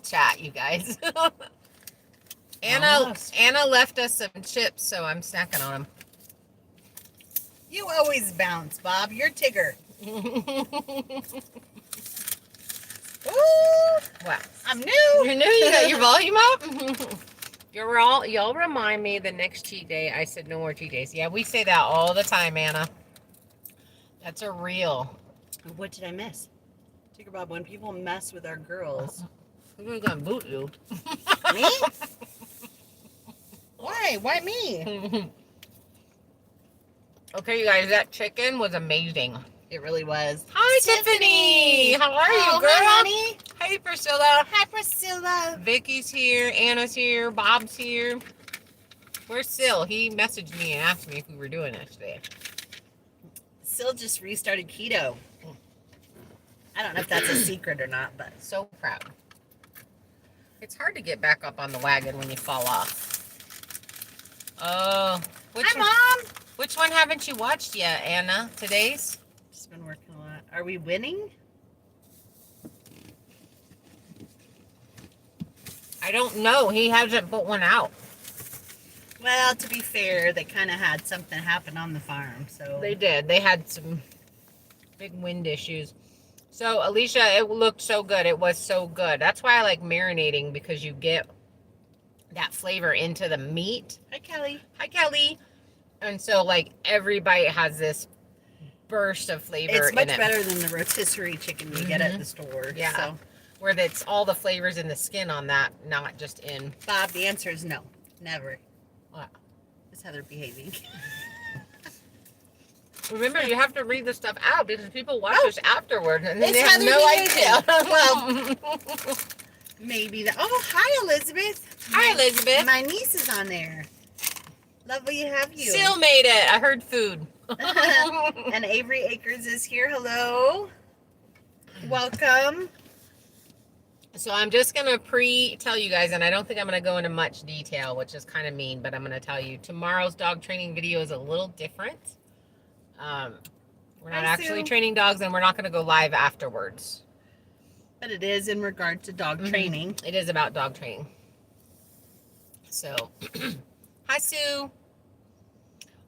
chat, you guys. Almost. Anna left us some chips, so I'm snacking on them. You always bounce, Bob. You're Tigger. Ooh, Wow. I'm new. You knew you got your volume up? Y'all remind me the next cheat day. I said no more cheat days. Yeah, we say that all the time, Anna. That's a real. What did I miss? Tigger Bob, when people mess with our girls. Who's gonna boot you? Me? Why? Why me? Okay, you guys, that chicken was amazing. It really was. Hi, Tiffany. How are you, girl? Hi, honey. Hey, Priscilla. Hi, Priscilla. Vicky's here. Anna's here. Bob's here. Where's Sil? He messaged me and asked me if we were doing this today. Sil just restarted keto. I don't know if that's a secret or not, but So proud. It's hard to get back up on the wagon when you fall off. Oh, hi, Mom. which one haven't you watched yet, Anna? Today's? Just been working a lot. Are we winning? I don't know. He hasn't put one out. Well, to be fair, they kind of had something happen on the farm, so They did. They had some big wind issues. So, Alicia, it looked so good. It was so good. That's why I like marinating, because you get that flavor into the meat. Hi, Kelly. Hi, Kelly. And so, like, every bite has this burst of flavor It's in much it. better than the rotisserie chicken you get at the store. Yeah. So, Where it's all the flavors in the skin on that, not just in. Bob, the answer is no. Never. What? Is Heather behaving? Remember, you have to read the stuff out because people watch this afterward and It's they have Heather no behaving. idea. Well, maybe that. Oh, hi, Elizabeth. Hi, Elizabeth. My niece is on there. Lovely to have you. Still made it. I heard food. And Avery Akers is here. Hello. Welcome. So I'm just going to pre-tell you guys, and I don't think I'm going to go into much detail, which is kind of mean, but I'm going to tell you tomorrow's dog training video is a little different. We're not Hi, actually Sue. training dogs, and we're not going to go live afterwards. But it is in regard to dog training. It is about dog training. So, hi, Sue.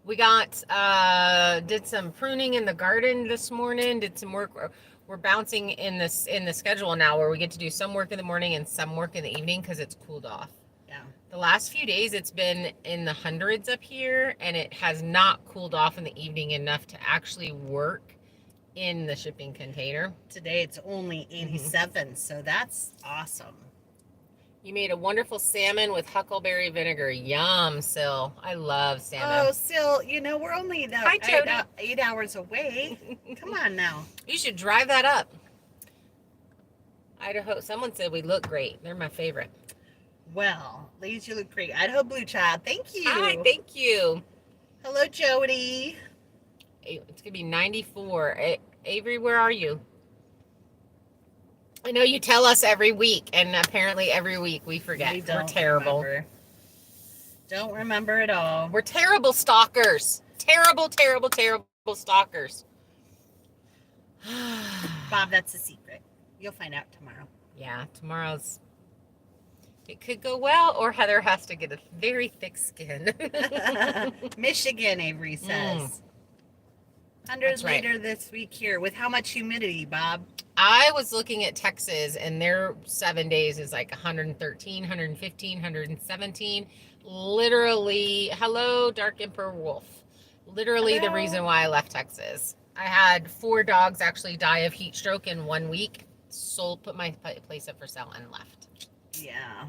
We got, did some pruning in the garden this morning, did some work. We're bouncing in the schedule now where we get to do some work in the morning and some work in the evening because it's cooled off. Yeah. The last few days it's been in the hundreds up here, and it has not cooled off in the evening enough to actually work in the shipping container. Today it's only 87, so that's awesome. You made a wonderful salmon with huckleberry vinegar. Yum, Sil. I love salmon. Oh, Sil, you know, we're only Hi, Jody. 8 hours away. Come on now. You should drive that up. Idaho. Someone said we look great. They're my favorite. Well, ladies, you look great. Idaho Blue Child, thank you. Hi, thank you. Hello, Jody. It's gonna be 94. Avery, where are you? I know you tell us every week, and apparently every week we forget. We We're don't terrible. remember. Don't remember at all. We're terrible stalkers. Terrible, terrible, terrible stalkers. Bob, that's a secret. You'll find out tomorrow. Yeah, tomorrow's. It could go well, or Heather has to get a very thick skin. Michigan, Avery says. 100 That's right. later this week here. With how much humidity, Bob? I was looking at Texas, and their 7 days is like 113, 115, 117. Literally, hello, Dark Emperor Wolf. Literally Hello. the reason why I left Texas. I had 4 dogs actually die of heat stroke in 1 week. Sold, put my place up for sale, and left. Yeah.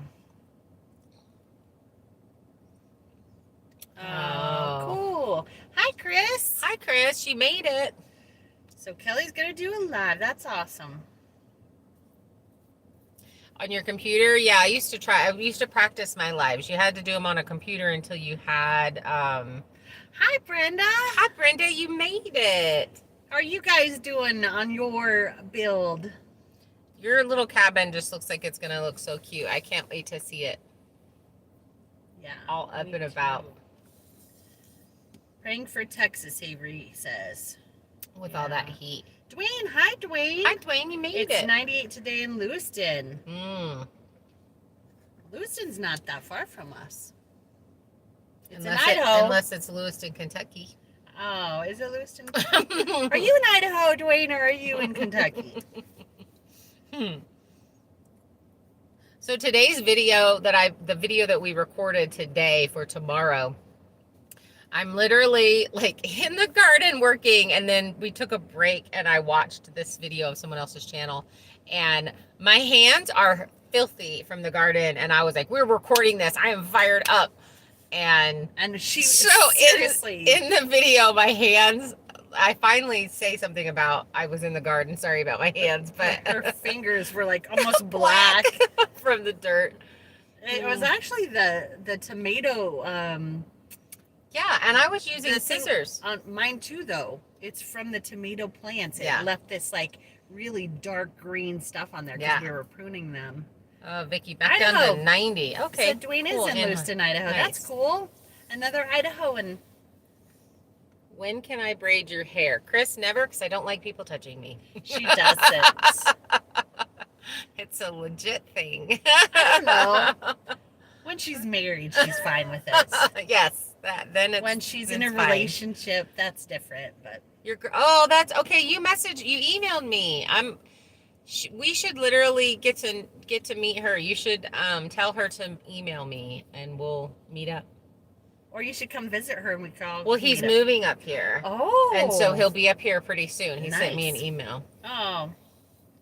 Oh. Cool. Hi, Chris. Hi, Chris. She made it. So Kelly's going to do a live. That's awesome. On your computer? Yeah, I used to practice my lives. You had to do them on a computer until you had, Hi, Brenda. Hi, Brenda, you made it. How are you guys doing on your build? Your little cabin just looks like it's going to look so cute. I can't wait to see it Yeah. all up me and about too. Praying for Texas, Avery says. with all that heat. Dwayne, hi, Dwayne. Hi, Dwayne, you made It's it. 98 today in Lewiston. Lewiston's not that far from us. It's unless in Idaho. unless it's Lewiston, Kentucky. Oh, is it Lewiston? Are you in Idaho, Dwayne, or are you in Kentucky? So today's video the video that we recorded today for tomorrow, I'm literally like in the garden working, and then we took a break and I watched this video of someone else's channel, and my hands are filthy from the garden, and I was like, we're recording this, I am fired up. And she so seriously in the video, my hands, I finally say something about I was in the garden. Sorry about my hands, but her fingers were like almost black from the dirt. It was actually the tomato. Yeah, and I was using the thing scissors. on mine too, though. It's from the tomato plants. It Yeah. left this like really dark green stuff on there because Yeah. we were pruning them. Oh, Vicky, back down Idaho. to 90. Okay. So Dwayne cool. is in Lewiston, Idaho. That's Nice. cool. Another Idahoan. When can I braid your hair? Chris, never, because I don't like people touching me. She doesn't. It's a legit thing. I don't know. When she's married, she's fine with it. Yes, then it's When she's in a it's fine. relationship, that's different. But Oh, that's okay. You emailed me. We should literally get to meet her. You should tell her to email me and we'll meet up. or you should come visit her and we can all. Well, he's meet up. moving up here. Oh. And so he'll be up here pretty soon. He sent me an Nice. email. Oh.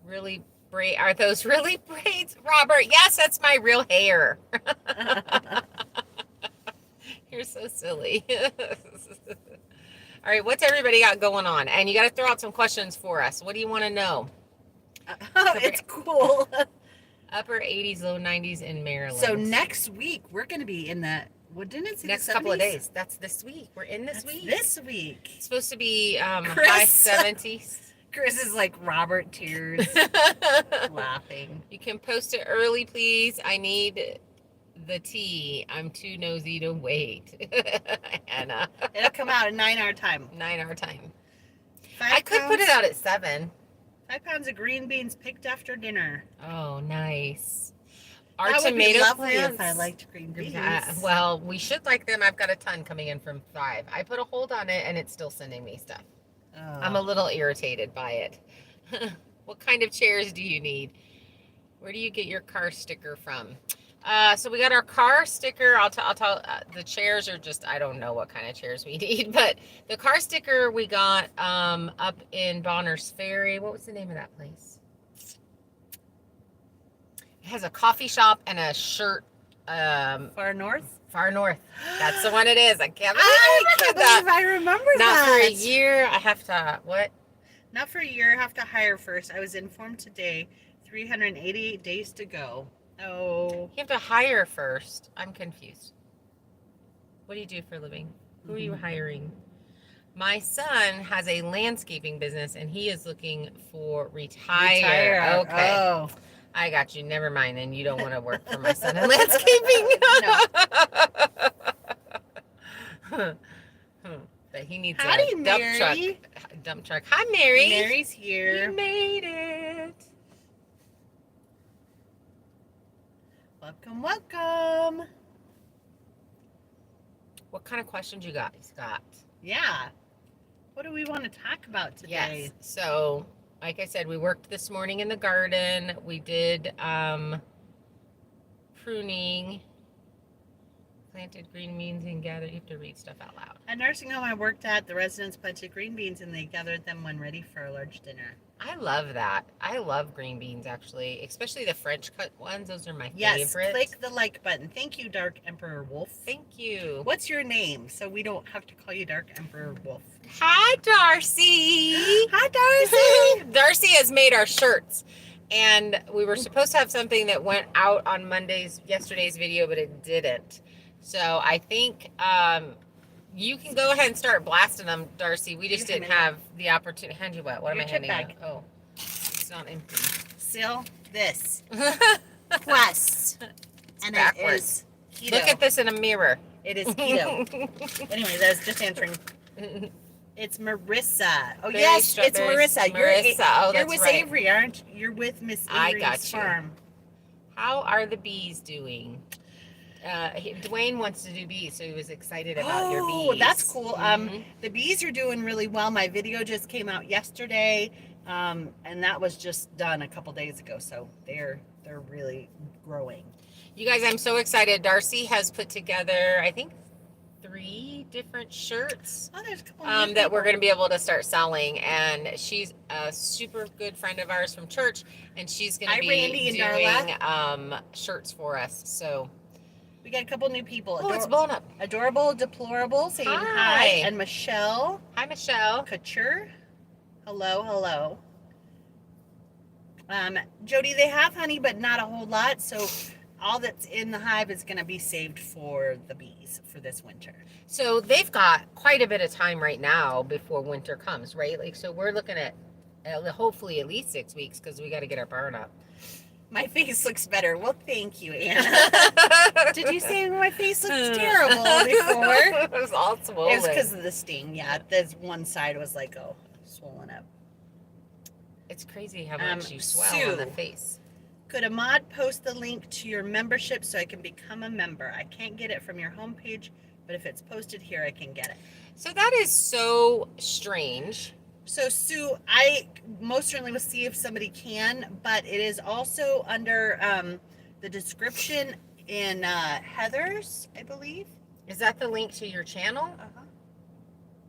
Really are those really braids, Robert? Yes, that's my real hair. You're so silly. All right, what's everybody got going on? And you got to throw out some questions for us. What do you want to know? It's cool. Upper 80s, low 90s in Maryland. So next week we're going to be in the. What didn't it say? next the couple of 70s? days. That's this week. We're in this That's week. This week. It's supposed to be Chris. high 70s. Chris is like Robert tears, laughing. You can post it early, please. I need the tea. I'm too nosy to wait. Anna. It'll come out at 9 our time. 9 hour time. 5 I could put it out at 7. 5 pounds of green beans picked after dinner. Oh, nice. Our That would tomato be lovely plants. if I liked green beans. Yeah, well, we should like them. I've got a ton coming in from 5. I put a hold on it and it's still sending me stuff. Oh. I'm a little irritated by it. What kind of chairs do you need? Where do you get your car sticker from? So we got our car sticker. I'll tell. The chairs are just, I don't know what kind of chairs we need, but the car sticker we got up in Bonners Ferry. What was the name of that place? It has a coffee shop and a shirt. Far north. Far North. That's the one it is. I can't I believe can't that. believe I remember Not that. for a year. I have to, what? Not for a year. I have to hire first. I was informed today. 388 days to go. Oh. You have to hire first. I'm confused. What do you do for a living? Who are you hiring? My son has a landscaping business and he is looking for retire. Okay. Oh. I got you. Never mind. Then you don't want to work for my son in landscaping. But he needs Howdy, a dump Mary. truck. Dump truck. Hi, Mary. Mary's here. You made it. Welcome, welcome. What kind of questions you guys got? Yeah. What do we want to talk about today? Yes. So, like I said, we worked this morning in the garden. We did pruning, planted green beans, and gathered. You have to read stuff out loud. At nursing home I worked at, the residents planted green beans and they gathered them when ready for a large dinner. I love that. I love green beans, actually, especially the French cut ones. Those are my Yes, favorite. click the like button. Thank you, Dark Emperor Wolf. Thank you. What's your name so we don't have to call you Dark Emperor Wolf? Hi, Darcy. Hi, Darcy. Darcy has made our shirts, and we were supposed to have something that went out on yesterday's video, but it didn't. So I think you can go ahead and start blasting them, Darcy. We just You hand didn't me have the opportunity. Hand you what? What am Your I chip handing bag. you? Oh, it's not empty. Seal this. Quest. And backwards. it is keto. Look at this in a mirror. It is keto. Anyways, I was just answering. It's Marissa. Oh, Berry yes, it's strawberries. Marissa. Marissa. Oh, You're that's with right. Avery, aren't you? You're with Miss I Avery's got you. farm. How are the bees doing? Dwayne wants to do bees, so he was excited about your Oh, bees. that's cool. Mhm. The bees are doing really well. My video just came out yesterday, and that was just done a couple days ago. So they're really growing. You guys, I'm so excited. Darcy has put together, I think, 3 different shirts Oh, there's a couple new that we're people. going to be able to start selling. And she's a super good friend of ours from church, and she's going to Hi, be Randy and doing shirts for us. So, We got a couple new people. oh, it's blowing up. Adorable, deplorable, saying hi. Hi. And Michelle Hi, Michelle. Couture. Hello, hello. Jody, they have honey, but not a whole lot. So all that's in the hive is going to be saved for the bees for this winter. So they've got quite a bit of time right now before winter comes, right? Like, so we're looking at hopefully at least 6 weeks because we got to get our barn up. My face looks better. Well, thank you, Anna. Did you say my face looks terrible before? It was all swollen. It was because of the sting. Yeah, this one side was like, oh, swollen up. It's crazy how much you swell Sue. on the face. Could a mod post the link to your membership so I can become a member? I can't get it from your homepage, but if it's posted here, I can get it. So that is so strange. So, Sue, I most certainly will see if somebody can, but it is also under the description in Heather's, I believe. Is that the link to your channel? Uh-huh.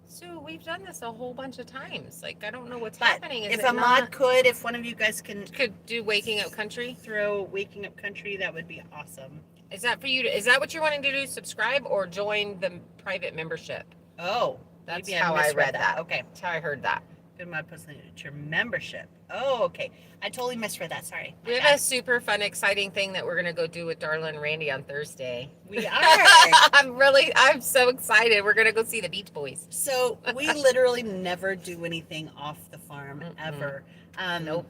So we've done this a whole bunch of times. Like, I don't know what's But happening. Is if it a mod not- could, if one of you guys can could do Waking Up Country? throw Waking Up Country, that would be awesome. Is that for you? Is that what you're wanting to do? Subscribe or join the private membership? Oh, That's maybe how I misread read that. Okay. That's how I heard that. Good mod post link to your membership. Oh, okay. I totally misread that. Sorry. We have a super fun, exciting thing that we're gonna go do with Darla and Randy on Thursday. We are. I'm so excited. We're gonna go see the Beach Boys. So we literally never do anything off the farm ever. Nope.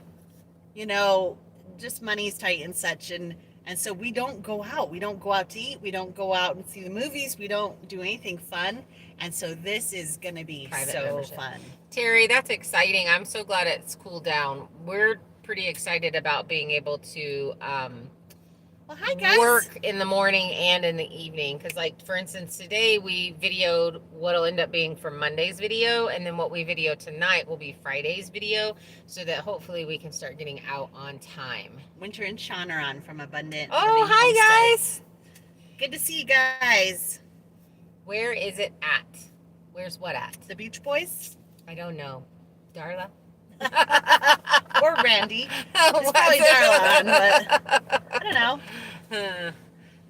You know, just money's tight and such, and so we don't go out. We don't go out to eat. We don't go out and see the movies. We don't do anything fun. And so this is going to be Private so membership. fun. Terry, that's exciting. I'm so glad it's cooled down. We're pretty excited about being able to Well, hi guys. work in the morning and in the evening. Because, like, for instance, today we videoed what'll end up being for Monday's video, and then what we video tonight will be Friday's video, so that hopefully we can start getting out on time. Winter and Sean are on from Abundant. Oh, Living hi Homestead. guys. Good to see you guys. Where is it at? Where's what at? The Beach Boys I don't know. Darla? or Randy. It's probably Darla on, but I don't know.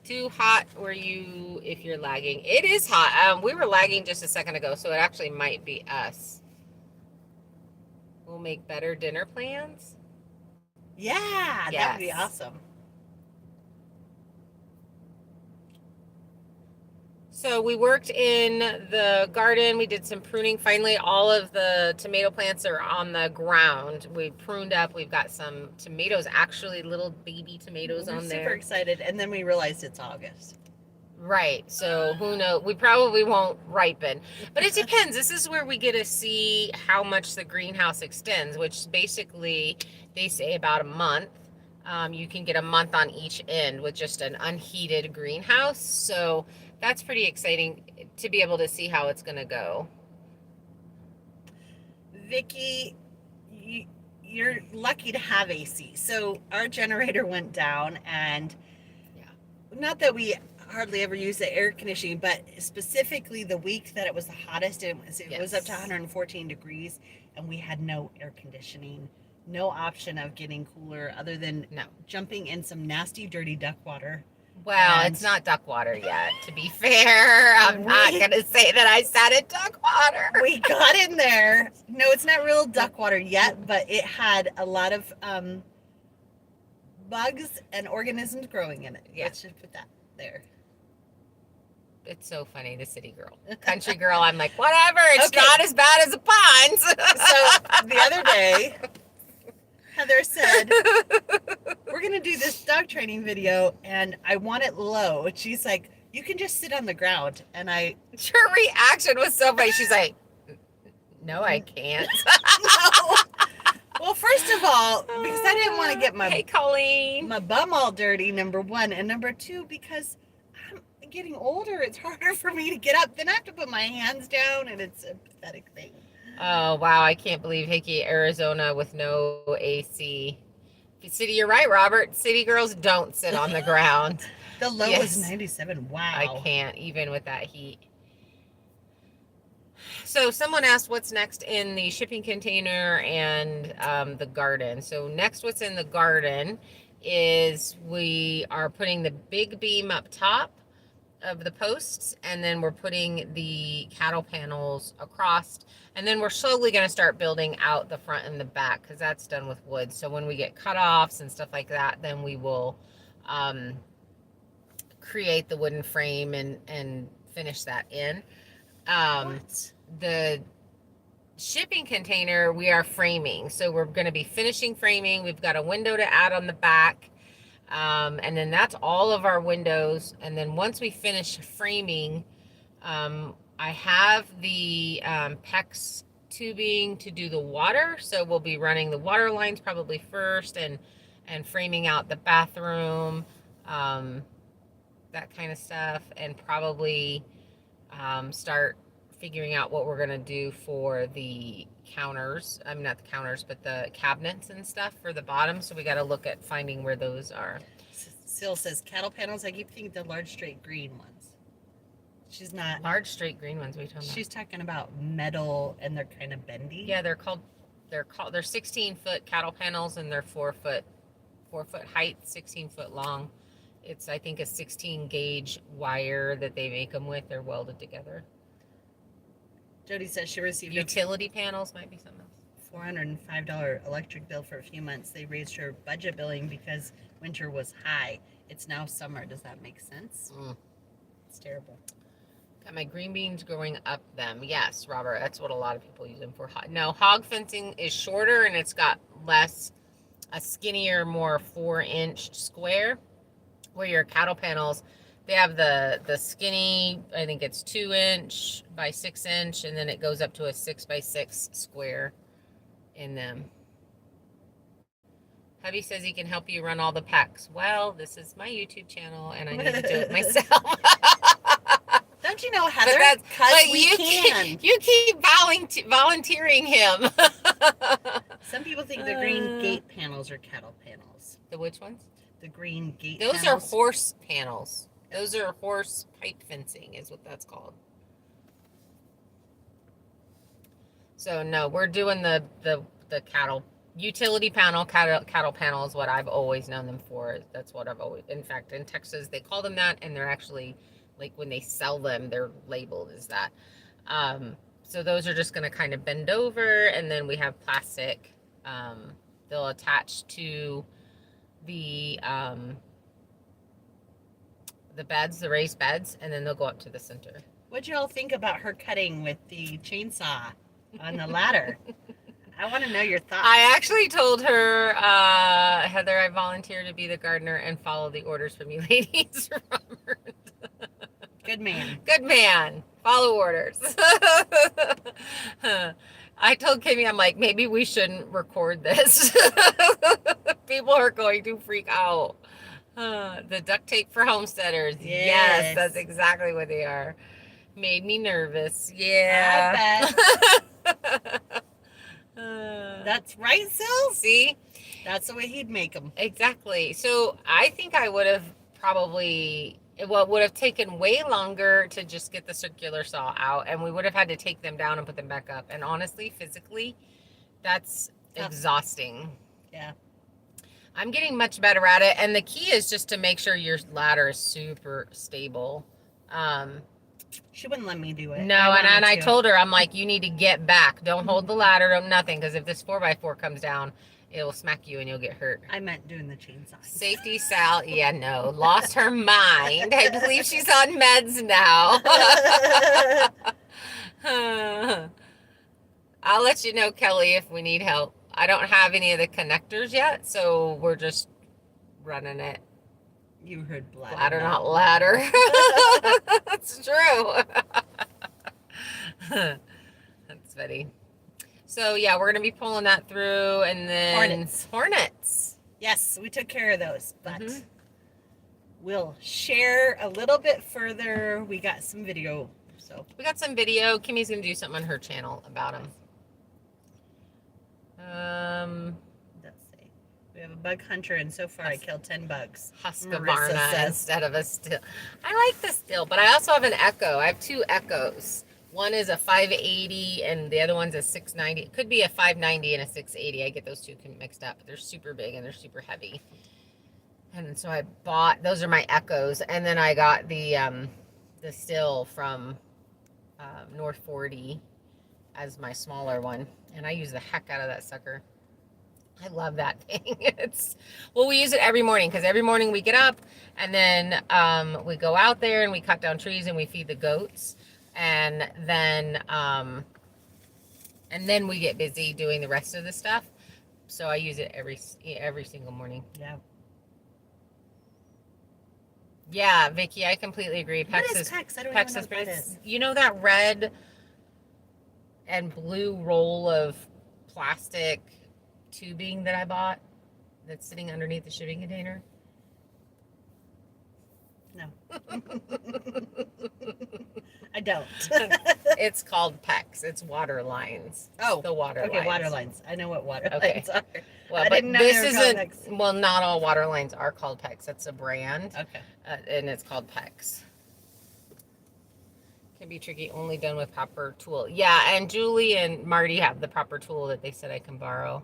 Too hot were you if you're lagging? It is hot. We were lagging just a second ago, so it actually might be us. We'll make better dinner plans. Yeah, that would be Yes. awesome. So we worked in the garden. We did some pruning. Finally, all of the tomato plants are on the ground. We pruned up. We've got some tomatoes, actually little baby tomatoes We're on super there. excited, and then we realized it's August. Right. So who knows? We probably won't ripen, but it depends. This is where we get to see how much the greenhouse extends, which basically they say about a month. You can get a month on each end with just an unheated greenhouse. So that's pretty exciting to be able to see how it's going to go. Vicky, you're lucky to have AC. So our generator went down, and not that we hardly ever use the air conditioning, but specifically the week that it was the hottest, it was up to 114 degrees, and we had no air conditioning, no option of getting cooler other than jumping in some nasty, dirty duck water. Well, And- it's not duck water yet, to be fair. I'm not going to say that I sat in duck water. We got in there. No, it's not real duck water yet, but it had a lot of bugs and organisms growing in it. Yeah. Let's just put that there. It's so funny, the city girl. Country girl, I'm like, whatever, it's Okay. not as bad as the ponds. So the other day, Heather said, we're going to do this dog training video, and I want it low. And she's like, you can just sit on the ground. And I, Her reaction was so funny. She's like, no, I can't. no. Well, first of all, because I didn't want to get Hey, Colleen. my bum all dirty, number one, and number two, because getting older, it's harder for me to get up. Then I have to put my hands down, and it's a pathetic thing. Oh, wow. I can't believe Hickey, Arizona with no AC. City, you're right, Robert. City girls don't sit on the ground. The low Yes. was 97. Wow. I can't, even with that heat. So someone asked what's next in the shipping container and the garden. So next what's in the garden is we are putting the big beam up top of the posts, and then we're putting the cattle panels across, and then we're slowly going to start building out the front and the back because that's done with wood. So when we get cutoffs and stuff like that, then we will create the wooden frame and finish that in. What? The shipping container we are framing, so we're going to be finishing framing. We've got a window to add on the back, and then that's all of our windows. And then once we finish framing, I have the PEX tubing to do the water, so we'll be running the water lines probably first, and framing out the bathroom, that kind of stuff, and probably start figuring out what we're going to do for the counters. I mean, not the counters, but the cabinets and stuff for the bottom. So we got to look at finding where those are. Sil says cattle panels. I keep thinking the large straight green ones. She's not. Large straight green ones. What are you talking about? She's talking about metal, and they're kind of bendy. Yeah, they're 16-foot cattle panels, and they're 4-foot height, 16-foot long. It's, I think, a 16 gauge wire that they make them with. They're welded together. Jody says she received Utility panels might be something else. $405 electric bill for a few months. They raised her budget billing because winter was high. It's now summer. Does that make sense? It's terrible. Got my green beans growing up them. Yes, Robert, that's what a lot of people use them for. No, hog fencing is shorter, and it's got a skinnier, more 4-inch square, where your cattle panels, they have the skinny, I think it's 2-inch by 6-inch, and then it goes up to a 6x6 square in them. Hubby says he can help you run all the packs. Well, this is my YouTube channel, and I need to do it myself. Don't you know, Heather? You keep volunteering him. Some people think the green gate panels are cattle panels. The which ones? The green gate Those panels. are horse panels. Those are horse pipe fencing is what that's called. So no, we're doing the cattle utility panel. Cattle panel is what I've always known them for. That's what I've always, in fact, in Texas they call them that, and they're actually, like, when they sell them, they're labeled as that. So those are just going to kind of bend over, and then we have plastic. They'll attach to the beds, the raised beds, and then they'll go up to the center. What'd you all think about her cutting with the chainsaw on the ladder? I want to know your thoughts. I actually told her, Heather, I volunteer to be the gardener and follow the orders from you ladies, Robert. Good man. Good man. Follow orders. I told Kimmy, I'm like, maybe we shouldn't record this. People are going to freak out. The duct tape for homesteaders. Yes, that's exactly what they are. Made me nervous. Yeah. I bet. That's right, Sil. See? That's the way he'd make them. Exactly. So I think I would have probably, well, it would have taken way longer to just get the circular saw out, and we would have had to take them down and put them back up. And honestly, physically, that's exhausting. Yeah. I'm getting much better at it, and the key is just to make sure your ladder is super stable. She wouldn't let me do it. No, and I told her, I'm like, you need to get back. Don't hold the ladder, don't nothing, because if this 4x4 comes down, it'll smack you and you'll get hurt. I meant doing the chainsaw. Safety Sal, yeah, no, lost her mind. I believe she's on meds now. I'll let you know, Kelly, if we need help. I don't have any of the connectors yet, so we're just running it. You heard bladder. Bladder, not ladder. That's true. That's funny. So, yeah, we're going to be pulling that through, and then... Hornets. Yes, we took care of those, but we'll share a little bit further. We got some video, so we got some video. Kimmy's gonna do something on her channel about them. let's see. We have a bug hunter, and so far I killed 10 bugs. Husqvarna instead of a still. I like the still, but I also have an Echo. I have 2 Echoes. One is a 580 and the other one's a 690. It could be a 590 and a 680. I get those 2 mixed up. They're super big and they're super heavy. And so I bought, those are my Echoes. And then I got the still from North 40 as my smaller one. And I use the heck out of that sucker. I love that thing. Well, we use it every morning because every morning we get up and then we go out there and we cut down trees and we feed the goats. And then we get busy doing the rest of the stuff. So I use it every single morning. Yeah. Yeah, Vicky, I completely agree. What is PEX? I don't even know what that is. You know that red and blue roll of plastic tubing that I bought that's sitting underneath the shipping container? No. I don't. It's called PEX. It's water lines. Oh, the water lines. Okay, water lines. I know what water Okay. lines are. Well, I but didn't know this they were called isn't. PEX. Well, not all water lines are called PEX. That's a brand, Okay. and it's called PEX. Can be tricky. Only done with proper tool. Yeah, and Julie and Marty have the proper tool that they said I can borrow.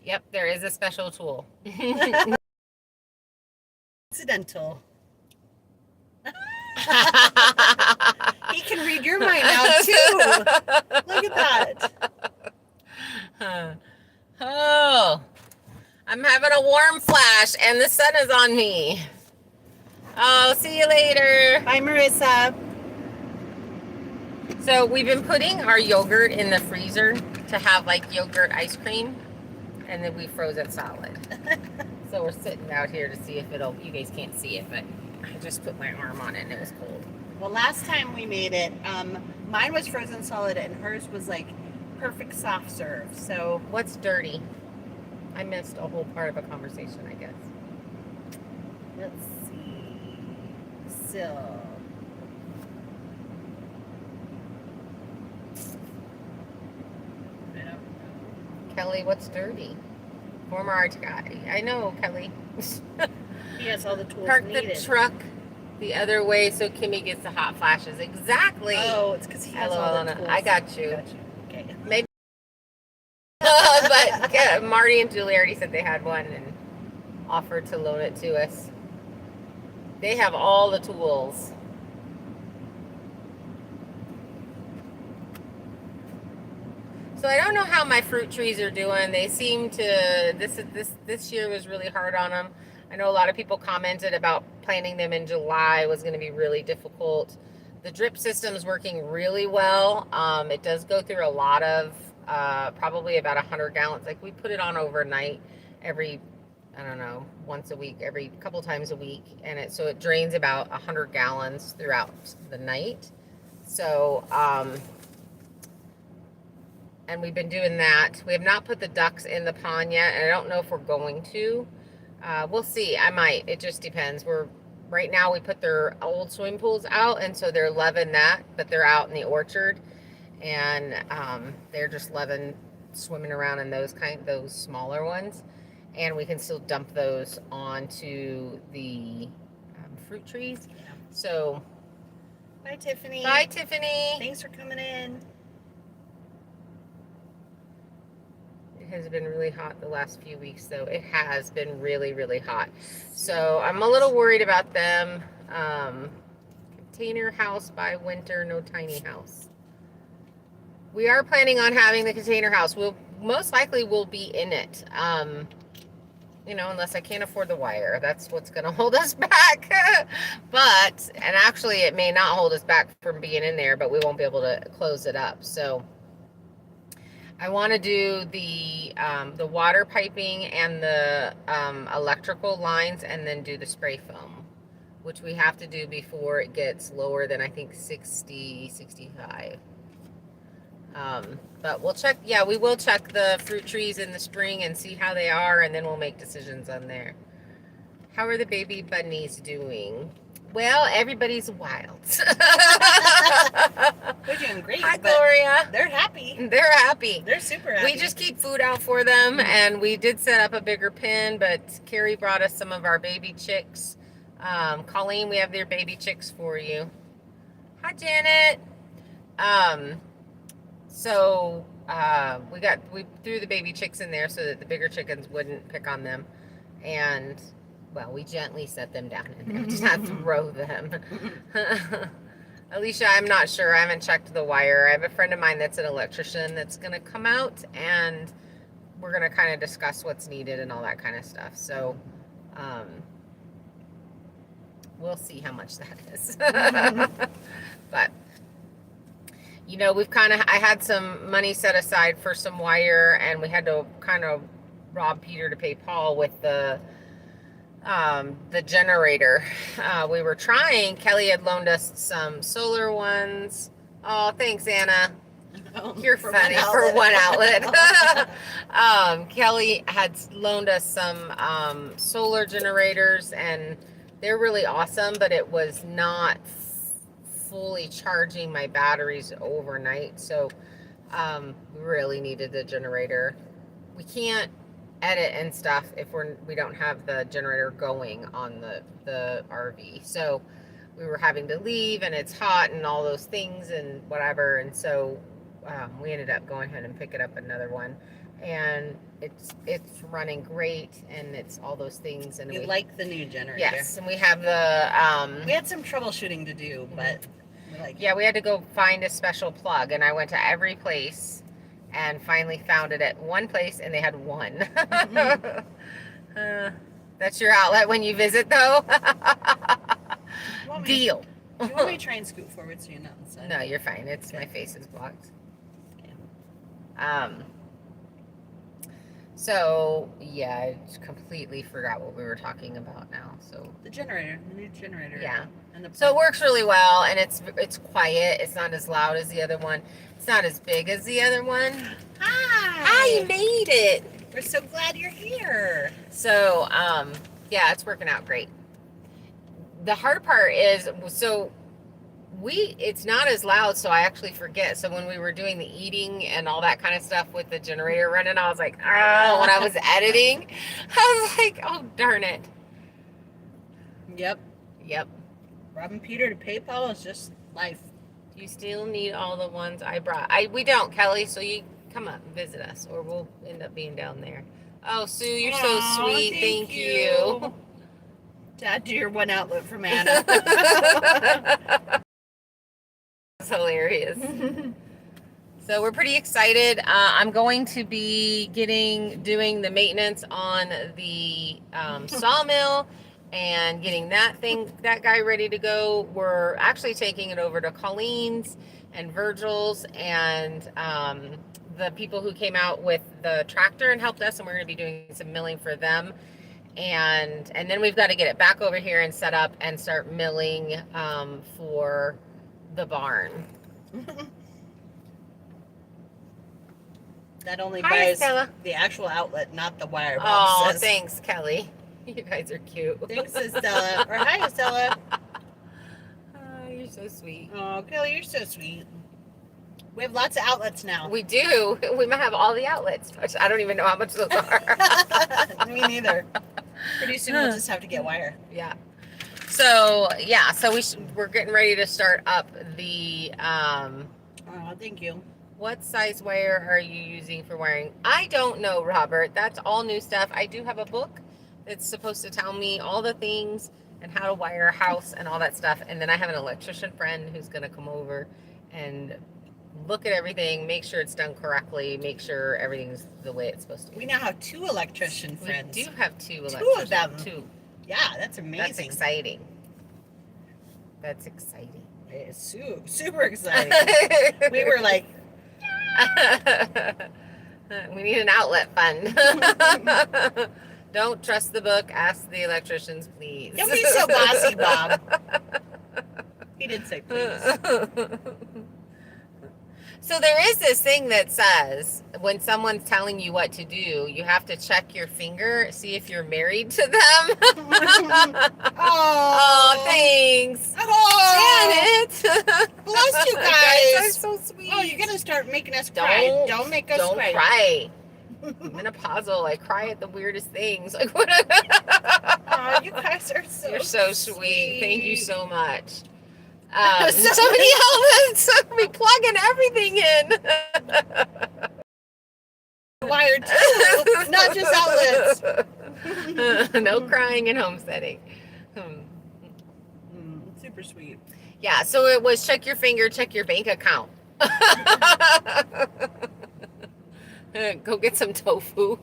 Yep, there is a special tool. Accidental. He can read your mind now too. Look at that. Oh, I'm having a warm flash and the sun is on me. Oh, see you later. Bye, Marissa. So we've been putting our yogurt in the freezer to have like yogurt ice cream, and then we froze it solid. So we're sitting out here to see if it'll, you guys can't see it, but I just put my arm on it and it was cold. Well, last time we made it, mine was frozen solid and hers was like perfect soft serve. So What's dirty? I missed a whole part of a conversation, I guess. let's see. So I don't know. Kelly, what's dirty? Former art guy. I know, Kelly. He has all the tools Park needed. the truck the other way so Kimmy gets the hot flashes. Exactly. Oh, it's because he has Hello, all the Alana. tools. I got you. Okay. Maybe. But yeah, Marty and Julie already said they had one and offered to loan it to us. They have all the tools. So I don't know how my fruit trees are doing. They seem to this year was really hard on them. I know a lot of people commented about planting them in July was going to be really difficult. The drip system is working really well. It does go through a lot of probably about 100 gallons. Like we put it on overnight every, I don't know, once a week, every couple times a week, and it drains about 100 gallons throughout the night. So and we've been doing that. We have not put the ducks in the pond yet, and I don't know if we're going to. We'll see. I might. It just depends. Right now we put their old swimming pools out, and so they're loving that, but they're out in the orchard, and they're just loving swimming around in those smaller ones, and we can still dump those onto the fruit trees. Yeah. So Bye, Tiffany. bye, Tiffany. Thanks for coming in. It has been really hot the last few weeks, though. It has been really, really hot. So I'm a little worried about them. Container house by winter, no tiny house. We are planning on having the container house. We'll most likely will be in it. Unless I can't afford the wire. That's what's going to hold us back. And actually it may not hold us back from being in there, but we won't be able to close it up. So I want to do the water piping and the electrical lines, and then do the spray foam, which we have to do before it gets lower than I think 60, 65. But we'll check. Yeah, we will check the fruit trees in the spring and see how they are, and then we'll make decisions on there. How are the baby bunnies doing? Well, everybody's wild. They're doing great. Hi, but Gloria. They're happy. They're happy. They're super happy. We just keep food out for them, and we did set up a bigger pen, but Carrie brought us some of our baby chicks. Colleen, we have their baby chicks for you. Hi, Janet. We threw the baby chicks in there so that the bigger chickens wouldn't pick on them, and well, we gently set them down in there, did not throw them. Alicia, I'm not sure. I haven't checked the wire. I have a friend of mine that's an electrician that's going to come out, and we're going to kind of discuss what's needed and all that kind of stuff. So, we'll see how much that is. But, you know, I had some money set aside for some wire, and we had to kind of rob Peter to pay Paul with the generator. We were trying. Kelly had loaned us some solar ones. Oh, thanks, Anna. You're funny for one outlet. Kelly had loaned us some solar generators, and they're really awesome, but it was not fully charging my batteries overnight. So we really needed the generator. We can't edit and stuff if we don't have the generator going on the RV. So we were having to leave, and it's hot and all those things and whatever, and so we ended up going ahead and picking up another one, and it's running great, and it's all those things. And we like the new generator. Yes, and we have the we had some troubleshooting to do, but we had to go find a special plug, and I went to every place and finally found it at one place, and they had one. That's your outlet when you visit, though. Deal. Do you want me to try and scoot forward so you're not inside? No, you're fine. It's my face is blocked. Yeah. So yeah, I completely forgot what we were talking about now. So the new generator. Yeah. And so it works really well, and it's quiet. It's not as loud as the other one. It's not as big as the other one. Hi. You made it. We're so glad you're here. So yeah, it's working out great. The hard part is, it's not as loud, so I actually forget. So when we were doing the eating and all that kind of stuff with the generator running, I was like, oh, when I was editing, I was like, oh, darn it. Yep. Robbing Peter to PayPal is just life. Do you still need all the ones I brought? We don't, Kelly, so you come up and visit us, or we'll end up being down there. Oh, Sue, you're so sweet. Thank you. Dad, do your one outlet from Anna. That's hilarious. So we're pretty excited. I'm going to be doing the maintenance on the sawmill and getting that guy ready to go. We're actually taking it over to Colleen's and Virgil's and the people who came out with the tractor and helped us, and we're going to be doing some milling for them. And then we've got to get it back over here and set up and start milling for the barn. That only Hi, buys Stella. the actual outlet, not the wire. Oh, thanks, Kelly. You guys are cute. Thanks, Estella. Or hi, Estella. Oh, you're so sweet. Oh, Kelly, you're so sweet. We have lots of outlets now. We do. We might have all the outlets. I don't even know how much those are. Me neither. Pretty soon we'll just have to get wire. Yeah. So yeah. So we're getting ready to start up the. Oh, thank you. What size wire are you using for wiring? I don't know, Robert. That's all new stuff. I do have a book that's supposed to tell me all the things and how to wire a house and all that stuff. And then I have an electrician friend who's going to come over and look at everything, make sure it's done correctly, make sure everything's the way it's supposed to be. We now have 2 electrician friends. We do have 2 electricians. 2 of them. 2. Yeah, that's amazing. That's exciting. That's exciting. It's super exciting. We were like, we need an outlet fund. Don't trust the book. Ask the electricians, please. Don't be so bossy, Bob. He did say please. So there is this thing that says when someone's telling you what to do, you have to check your finger, see if you're married to them. Oh, thanks. Oh, Janet. bless you You guys. are so sweet. Oh, you're gonna start making us cry. Don't make us Don't cry. cry. Menopausal. I cry at the weirdest things. Like what? Oh, you guys are so You're so sweet. Thank you so much. So Somebody else me plugging everything in. Wired too, not just outlets. No crying and homesteading. Super sweet. Yeah, so it was check your finger, check your bank account. Go get some tofu.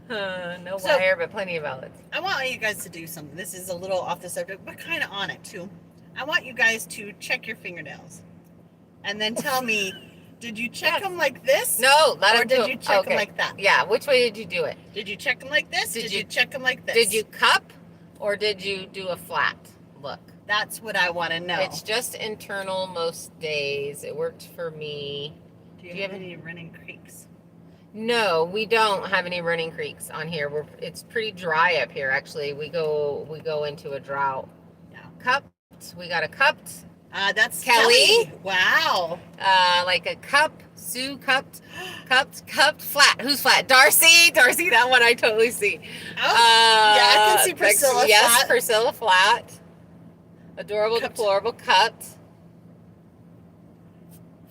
No So- wire, but plenty of outlets. I want you guys to do something. This is a little off the subject, but kind of on it too. I want you guys to check your fingernails, and then tell me, did you check Yes. them like this? No, let Or him did do you it. check Okay. them like that? Yeah, which way did you do it? Did you check them like this? Did Did you- you check them like this? Did you cup or did you do a flat look? That's what I want to know. It's just internal most days. It worked for me. do you do you have have any running creeks? No, we don't have any running creeks on here. It's pretty dry up here actually. We go into a drought. Yeah. Cupped. We got a cupped. That's Kelly. Wow. Like a cup. Sue cupped. Cupped. Flat. Who's flat? Darcy. That one I totally see. Oh, yeah, I can see Priscilla Yes, flat. Priscilla flat. Adorable, Cupped. deplorable, cupped.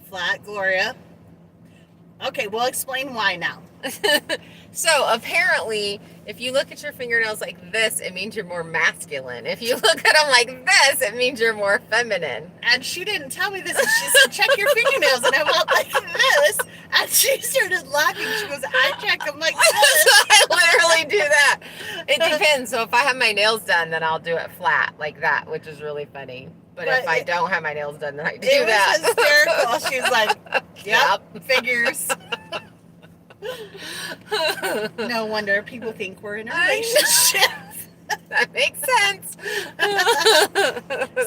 flat, Gloria. Okay, we'll explain why now. So apparently, if you look at your fingernails like this, it means you're more masculine. If you look at them like this, it means you're more feminine. And she didn't tell me this. And she said, check your fingernails. And I went like this. And she started laughing. She goes, I check them like this. I literally do that. It depends. So if I have my nails done, then I'll do it flat like that, which is really funny. But if I don't have my nails done, then I do It that. was hysterical. She was like, yep, figures. No wonder people think we're in a I know. relationship. That makes sense.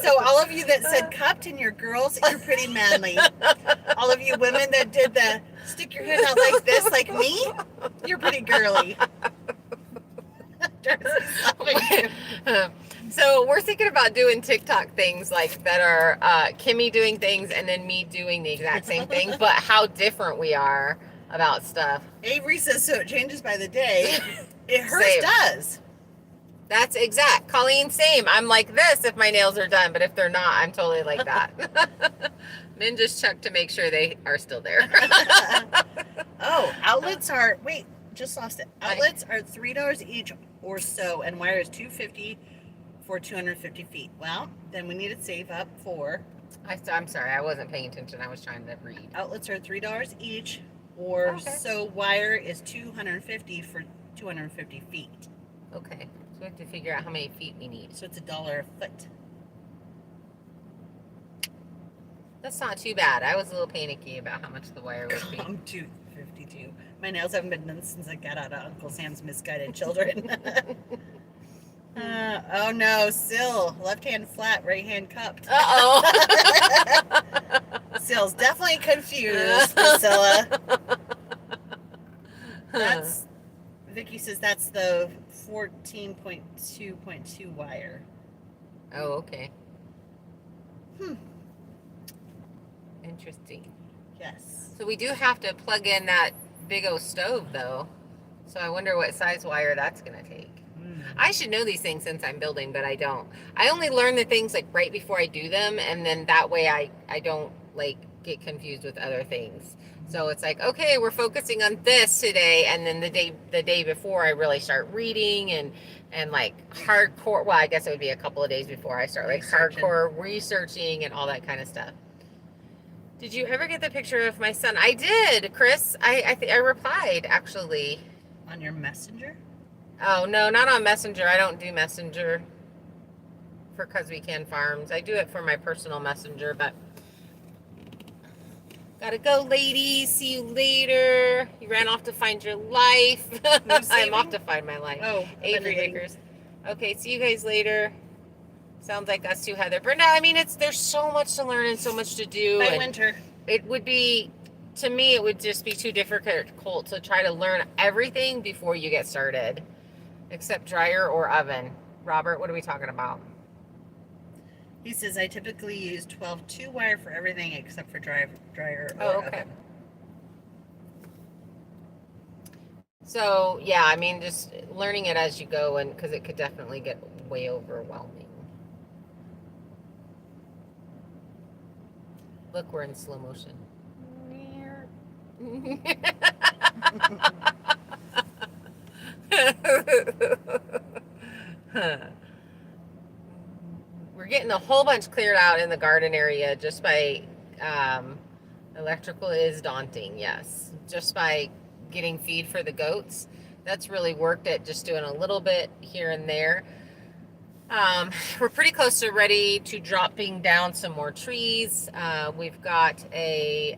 So all of you that said cupped and your girls, you're pretty manly. All of you women that did the stick your head out like this, like me, you're pretty girly. Darcy's laughing too. So we're thinking about doing TikTok things like that are Kimmy doing things and then me doing the exact same thing, but how different we are about stuff. Avery says so it changes by the day. Hers Same. does. That's exact. Colleen, same. I'm like this if my nails are done, but if they're not, I'm totally like that. Min just checked to make sure they are still there. Oh, outlets are just lost it. Outlets are $3 each or so, and wire is $2.50 for 250 feet. Well, then we need to save up for I'm sorry, I wasn't paying attention. I was trying to read. outlets are $3 each, or Okay. so wire is 250 for 250 feet. Okay, so we have to figure out how many feet we need. So it's $1 a foot. That's not too bad. I was a little panicky about how much the wire would be. I'm 252. My nails haven't been done since I got out of Uncle Sam's Misguided Children. Oh no, Syl, left hand flat, right hand cupped. Uh-oh. Syl's definitely confused, Priscilla. That's Vicky says that's the 14.2.2 wire. Oh, okay. Hmm. Interesting. Yes. So we do have to plug in that big old stove though. So I wonder what size wire that's gonna take. I should know these things since I'm building, but I don't. I only learn the things like right before I do them, and then that way I don't like get confused with other things. So it's like, okay, we're focusing on this today, and then the day before I really start reading and like hardcore. Well, I guess it would be a couple of days before I start like Researching. hardcore researching and all that kind of stuff. Did you ever get the picture of my son? I did, Chris. I replied actually. On your messenger? Oh, no, not on Messenger. I don't do Messenger for Cause We Can Farms. I do it for my personal Messenger, but gotta go, ladies. See you later. You ran off to find your life. I'm saving? off to find my life. Oh, Avery Acres. Okay, see you guys later. Sounds like us too, Heather. Brenda, I mean, there's so much to learn and so much to do. By and winter. it would be, to me, it would just be too difficult to try to learn everything before you get started, except dryer or oven. Robert, what are we talking about? He says, I typically use 12 2-wire for everything except for dryer Oh, or okay. oven. So, yeah, I mean, just learning it as you go, and because it could definitely get way overwhelming. Look, we're in slow motion. We're getting a whole bunch cleared out in the garden area just by electrical is daunting, yes. Just by getting feed for the goats. That's really worked at just doing a little bit here and there. We're pretty close to ready to dropping down some more trees. We've got a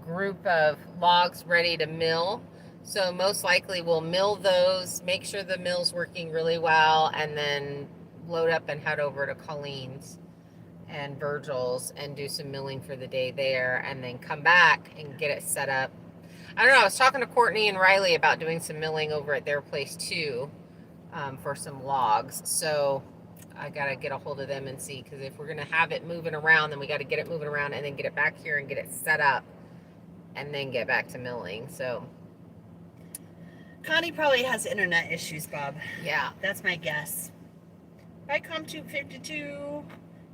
group of logs ready to mill. So most likely we'll mill those, make sure the mill's working really well, and then load up and head over to Colleen's and Virgil's and do some milling for the day there, and then come back and get it set up. I don't know, I was talking to Courtney and Riley about doing some milling over at their place too, for some logs. So I gotta get a hold of them and see, because if we're gonna have it moving around, then we gotta get it moving around and then get it back here and get it set up and then get back to milling. So Connie probably has internet issues, Bob. yeah. That's my guess. Bye, ComTube52.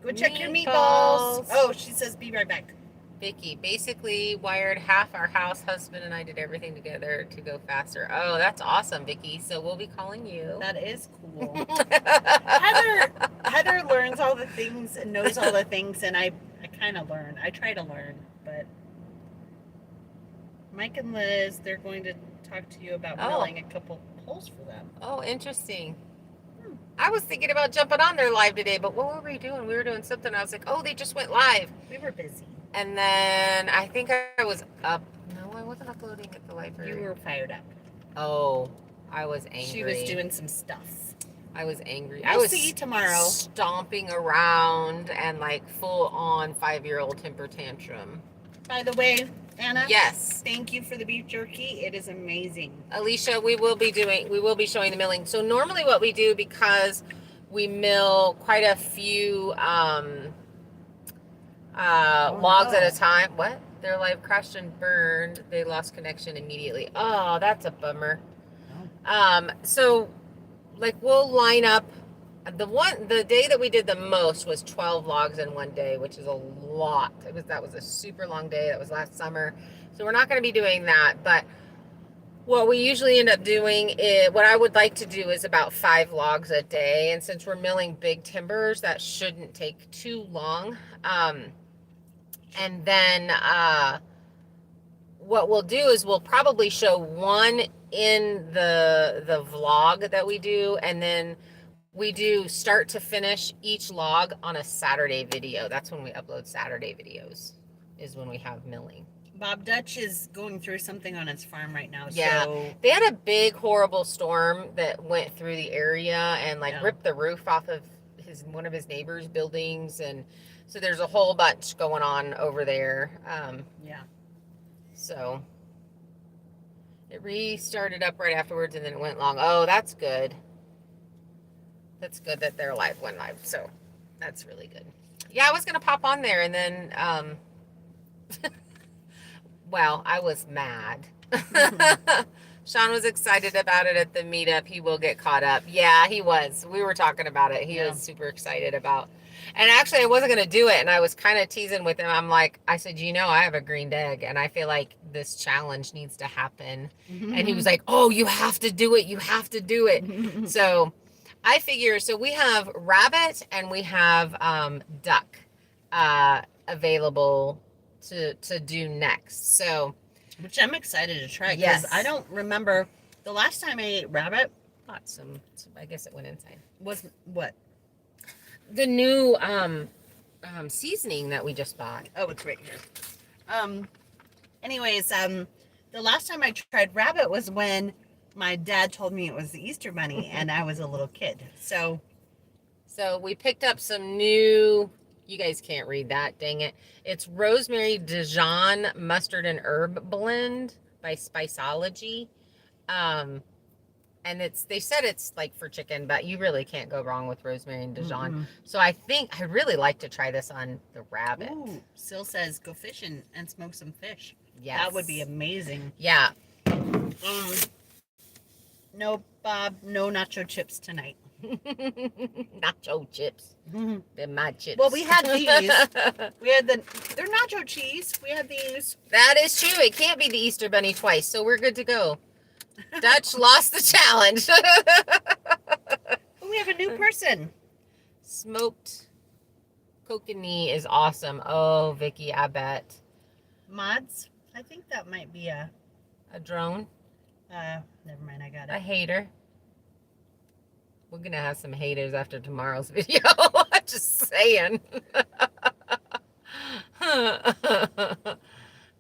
Go check your Meatballs. meatballs. Oh, she says be right back. Vicky basically wired half our house. Husband and I did everything together to go faster. Oh, that's awesome, Vicky. So we'll be calling you. That is cool. Heather learns all the things and knows all the things, and I kind of learn. I try to learn, but Mike and Liz, they're going to talk to you about milling a couple poles for them. Oh, interesting. I was thinking about jumping on their live today, but what were we doing? We were doing something. I was like, oh, they just went live. We were busy. And then I think I was up. No, I wasn't uploading at the library. You were fired up. Oh, I was angry. She was doing some stuff. I was angry. We'll I was see you tomorrow. Stomping around and like full on 5-year-old temper tantrum. By the way, Anna. Yes. Thank you for the beef jerky. It is amazing. Alicia, we will be showing the milling. So normally what we do, because we mill quite a few logs at a time. What? Their live crashed and burned. They lost connection immediately. Oh, that's a bummer. So like we'll line up. The day that we did the most was 12 logs in one day, which is a lot. That was a super long day. That was last summer. So we're not going to be doing that. But what we usually end up doing is, what I would like to do is about 5 logs a day. And since we're milling big timbers, that shouldn't take too long. And then what we'll do is we'll probably show one in the vlog that we do, and then we do start to finish each log on a Saturday video. That's when we upload Saturday videos, is when we have milling. Bob Dutch is going through something on his farm right now. Yeah, so they had a big, horrible storm that went through the area and ripped the roof off of one of his neighbor's buildings, and so there's a whole bunch going on over there. Yeah. So it restarted up right afterwards, and then it went long. Oh, that's good. That's good that their live went live. So that's really good. Yeah, I was gonna pop on there, and then well, I was mad. Sean was excited about it at the meetup. He will get caught up. Yeah, he was. We were talking about it. He was super excited about. And actually, I wasn't going to do it. And I was kind of teasing with him. I said, I have a green egg, and I feel like this challenge needs to happen. And he was like, oh, you have to do it. You have to do it. So I figure, so we have rabbit and we have duck available to do next. So, which I'm excited to try, because yes. I don't remember the last time I ate rabbit. Bought some, I guess it went inside. Was what? The new seasoning that we just bought. Oh, it's right here. Anyways, the last time I tried rabbit was when my dad told me it was the Easter Bunny and I was a little kid. So we picked up some new You guys can't read that, dang it. It's rosemary Dijon mustard and herb blend by Spiceology. And they said it's like for chicken, but you really can't go wrong with rosemary and Dijon. Mm-mm. So I think I really like to try this on the rabbit. Ooh, Sil says go fishing and smoke some fish. Yes. That would be amazing. Yeah. No, Bob, no nacho chips tonight. Nacho chips. They're my chips. Well, we had these. We had they're nacho cheese. We had these. That is true. It can't be the Easter Bunny twice, so we're good to go. Dutch lost the challenge. Oh, we have a new person. Smoked kokanee is awesome. Oh, Vicky, I bet. Mods. I think that might be a drone. Never mind. I got A it. hater. We're gonna have some haters after tomorrow's video. Just saying.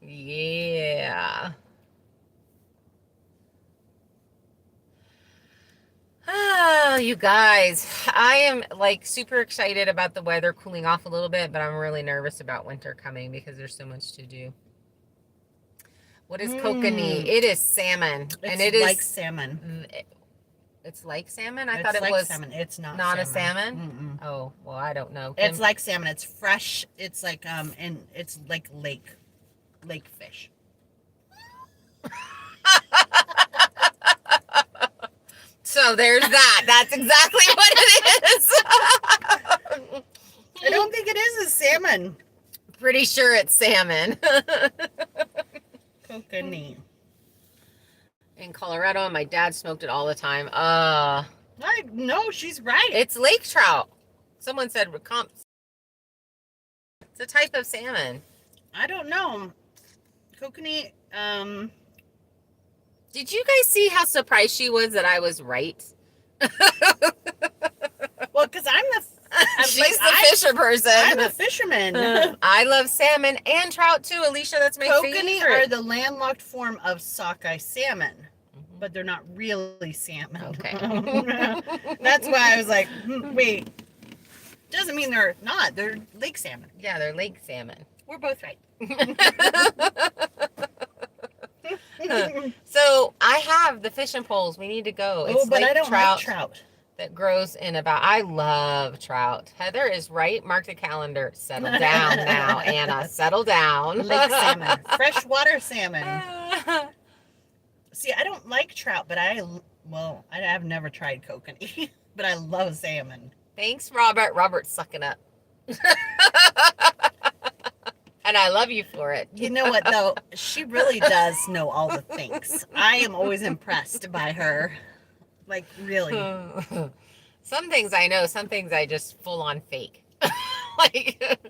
Yeah. Oh, you guys, I am like super excited about the weather cooling off a little bit, but I'm really nervous about winter coming because there's so much to do. What is kokanee? It is salmon, and it is like salmon. It's like salmon. I It's thought it like was salmon. It's not. not a salmon. Mm-mm. Oh well, I don't know. It's like salmon. It's fresh. It's like and it's like lake fish. So there's that. That's exactly what it is. I don't think it is a salmon. Pretty sure it's salmon. Kokanee. In Colorado, and my dad smoked it all the time. No, she's right. It's lake trout. Someone said it's a type of salmon. I don't know. Kokanee. Did you guys see how surprised she was that I was right? Well, because She's the fisher person. I'm a fisherman. I love salmon and trout too, Alicia. That's my Kokanee favorite. are the landlocked form of sockeye salmon, but they're not really salmon. Okay. That's why I was like, wait. Doesn't mean they're not. They're lake salmon. Yeah, they're lake salmon. We're both right. So I have the fishing poles. We need to go. It's but lake I don't like trout. that grows in about. I love trout. Heather is right. Mark the calendar. Settle down now, Anna. Settle down. Lake salmon. Freshwater salmon. See, I don't like trout, but I've never tried kokanee, but I love salmon. Thanks, Robert. Robert's sucking up. And I love you for it. You know what, though? She really does know all the things. I am always impressed by her. Like, really. Some things I know, some things I just full on fake. Like,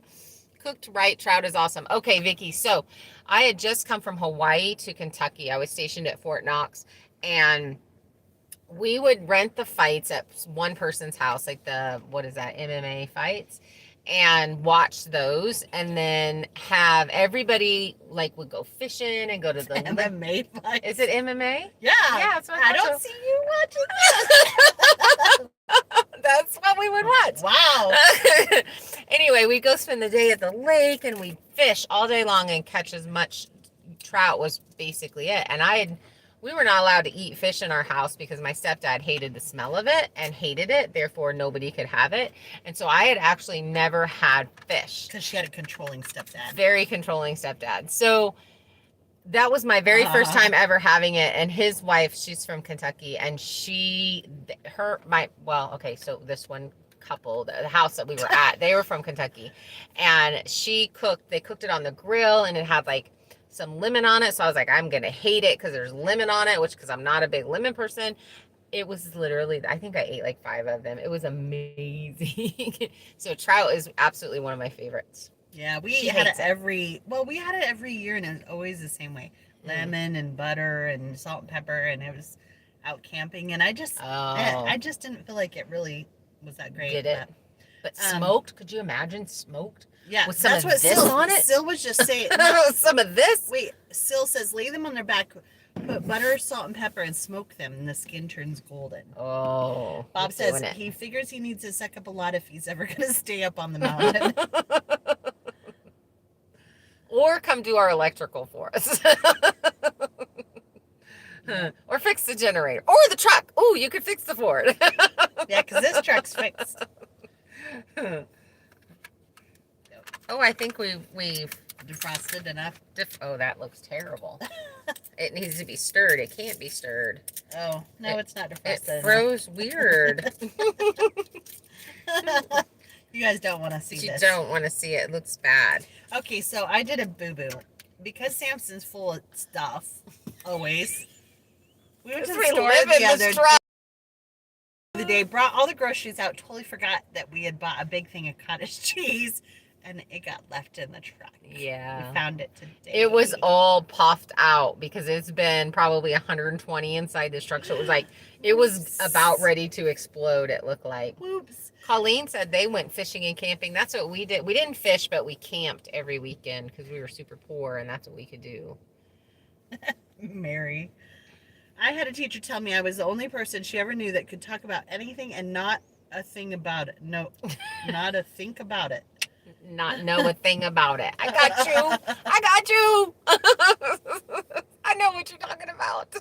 cooked right trout is awesome. Okay, Vicky. So I had just come from Hawaii to Kentucky. I was stationed at Fort Knox, and we would rent the fights at one person's house, like MMA fights, and watch those, and then have everybody would go fishing and go to the MMA fight. Is it MMA? Yeah. Yeah, that's what I I thought don't so. see you watching That's what we would watch. Wow. Anyway, we go spend the day at the lake and we fish all day long and catch as much trout was basically it. And we were not allowed to eat fish in our house because my stepdad hated the smell of it and hated it. Therefore, nobody could have it. And so I had actually never had fish. Because she had a controlling stepdad. Very controlling stepdad. So that was my very first time ever having it. And his wife, she's from Kentucky, and so this one couple, the house that we were at, they were from Kentucky, and they cooked it on the grill, and it had some lemon on it. So I was like, I'm gonna hate it because there's lemon on it, because I'm not a big lemon person. It was literally, I think I ate 5 of them. It was amazing. So trout is absolutely one of my favorites. Yeah, we had it every year, and it was always the same way. Lemon and butter and salt and pepper, and it was out camping, and I just didn't feel like it really was that great. Did it? But smoked? Could you imagine smoked? Yeah, with some that's of what this on it? Sil was just saying. Some of this? Wait, Sil says lay them on their back Put butter, salt, and pepper and smoke them, and the skin turns golden. Oh, Bob he's says doing it. he figures he needs to suck up a lot if he's ever going to stay up on the mountain. Or come do our electrical for us. Or fix the generator. Or the truck. Oh, you could fix the Ford. Yeah, because this truck's fixed. Oh, I think we've Defrosted enough. oh, that looks terrible. It needs to be stirred. It can't be stirred. Oh, no, it's not It defrosted froze weird. You guys don't want to see You this. don't want to see it. It looks bad. Okay, so I did a boo-boo. Because Samson's full of stuff, always. We went to the We store live in the other this truck. day, brought all the groceries out, totally forgot that we had bought a big thing of cottage cheese, and it got left in the truck. Yeah. We found it today. It was all puffed out because it's been probably 120 inside this truck. So it was like, it was about ready to explode, it looked like. Whoops. Colleen said they went fishing and camping. That's what we did. We didn't fish, but we camped every weekend because we were super poor and that's what we could do. Mary. I had a teacher tell me I was the only person she ever knew that could talk about anything and not a thing about it. No, not a think about it. Not know a thing about it. I got you. I got you. I know what you're talking about.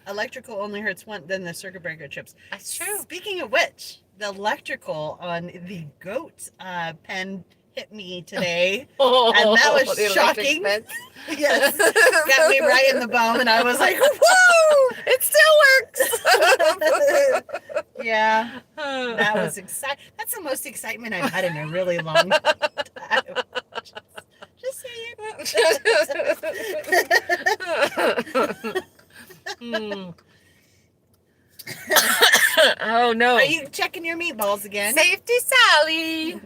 Electrical only hurts one, then the circuit breaker trips. That's true. Speaking of which, the electrical on the goat pen hit me today. Oh, And that was the electric shocking. fence. Yes, got me right in the bum, and I was like, "Woo!" It still works. Yeah, that was exciting. That's the most excitement I've had in a really long time. Just saying. Hmm. Oh no. Are you checking your meatballs again? Safety Sally.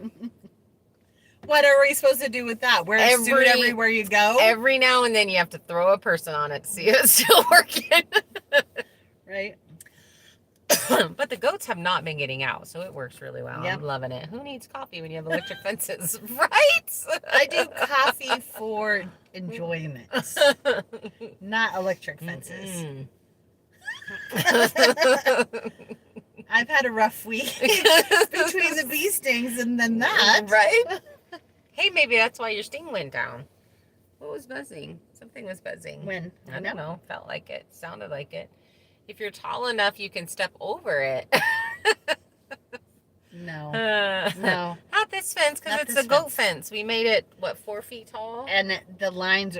What are we supposed to do with that? Wear a suit everywhere you go? Every now and then you have to throw a person on it to see if it's still working. Right? But the goats have not been getting out, so it works really well. Yep. I'm loving it. Who needs coffee when you have electric fences, right? I do coffee for enjoyment, not electric fences. Mm. I've had a rough week between the bee stings and then that. Right? Hey, maybe that's why your sting went down. What was buzzing? Something was buzzing. When? I don't know. Felt like it. Sounded like it. If you're tall enough, you can step over it. No. No. Not this fence, because Not it's this a goat fence. We made it, what, 4 feet tall? And the lines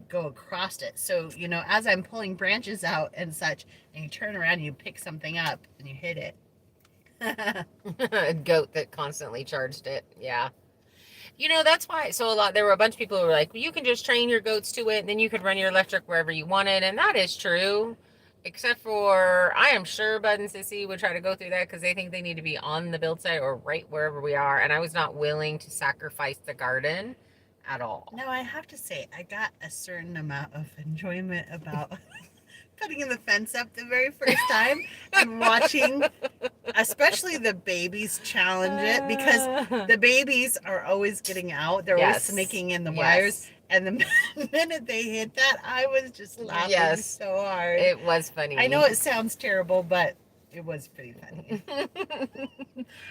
go across it. So, as I'm pulling branches out and such, and you turn around and you pick something up and you hit it. A goat that constantly charged it. Yeah. That's why. So there were a bunch of people who were like, well, you can just train your goats to it, and then you could run your electric wherever you wanted. And that is true. Except for, I am sure Bud and Sissy would try to go through that because they think they need to be on the build site or right wherever we are. And I was not willing to sacrifice the garden at all. No, I have to say, I got a certain amount of enjoyment about putting the fence up the very first time and watching, especially the babies challenge it, because the babies are always getting out. They're always sneaking in the wires. And the minute they hit that, I was just laughing so hard. It was funny. I know it sounds terrible, but it was pretty funny.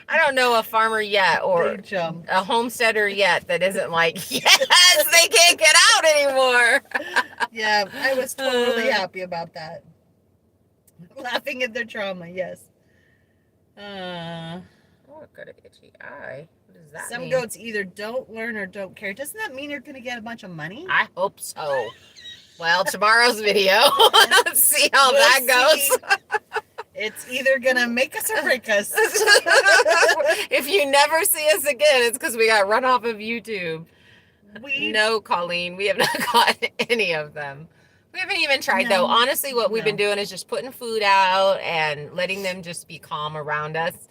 I don't know a farmer yet or Big jump. a homesteader yet that isn't like, yes, they can't get out anymore. Yeah, I was totally happy about that. Laughing at their trauma, yes. Oh, I've got an itchy eye. What does that Some mean? goats either don't learn or don't care. Doesn't that mean you're going to get a bunch of money? I hope so. Well, tomorrow's video. Let's see how that goes. It's either going to make us or break us. If you never see us again, it's because we got run off of YouTube. No, Colleen, we have not caught any of them. We haven't even tried, though. Honestly, what we've been doing is just putting food out and letting them just be calm around us.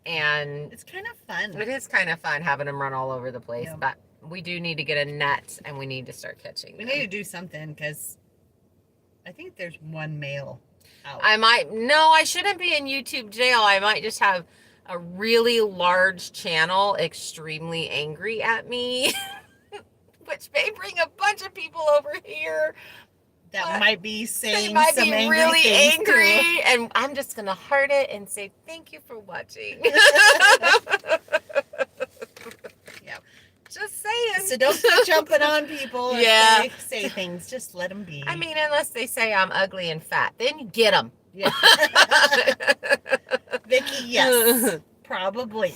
And it's kind of fun. It is kind of fun having them run all over the place. Yeah. But we do need to get a net and we need to start catching them. We need to do something because I think there's one male out. I shouldn't be in YouTube jail. I might just have a really large channel extremely angry at me which may bring a bunch of people over here. That might be They saying might some be angry really things angry, too. and I'm just gonna heart it and say thank you for watching. Yeah. Just saying. So don't start jumping on people if Yeah. they say things. Just let them be. I mean, unless they say I'm ugly and fat, then you get them. Yeah. Vicky, yes. Probably.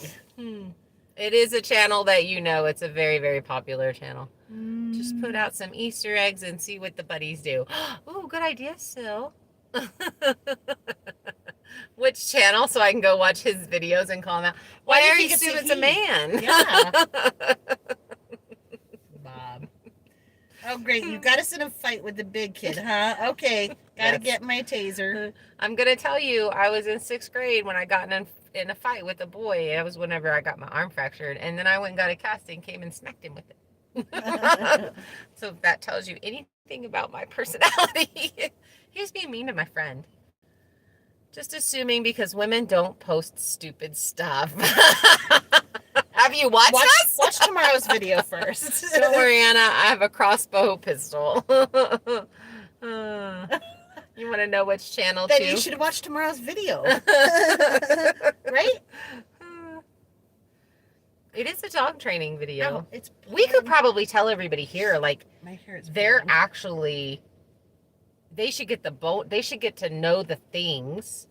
It is a channel that it's a very, very popular channel. Just put out some Easter eggs and see what the buddies do. Oh, good idea, Sil. Which channel, so I can go watch his videos and call him out. Why do you are think you it's a assuming it's a he? man? Yeah. Bob. Oh, great. You got us in a fight with the big kid, huh? Okay. Gotta Yes. get my taser. I'm going to tell you, I was in 6th grade when I got in a fight with a boy. It was whenever I got my arm fractured. And then I went and got a cast and came and smacked him with it. So if that tells you anything about my personality. He was being mean to my friend. Just assuming because women don't post stupid stuff. Have you watched us? Watch tomorrow's video first. Don't worry, Anna. I have a crossbow pistol. You want to know which channel Then too? you should watch tomorrow's video. Right? It is a dog training video. No, We could probably tell everybody here, like, my hair is they're blonde. actually, they should get they should get to know the things.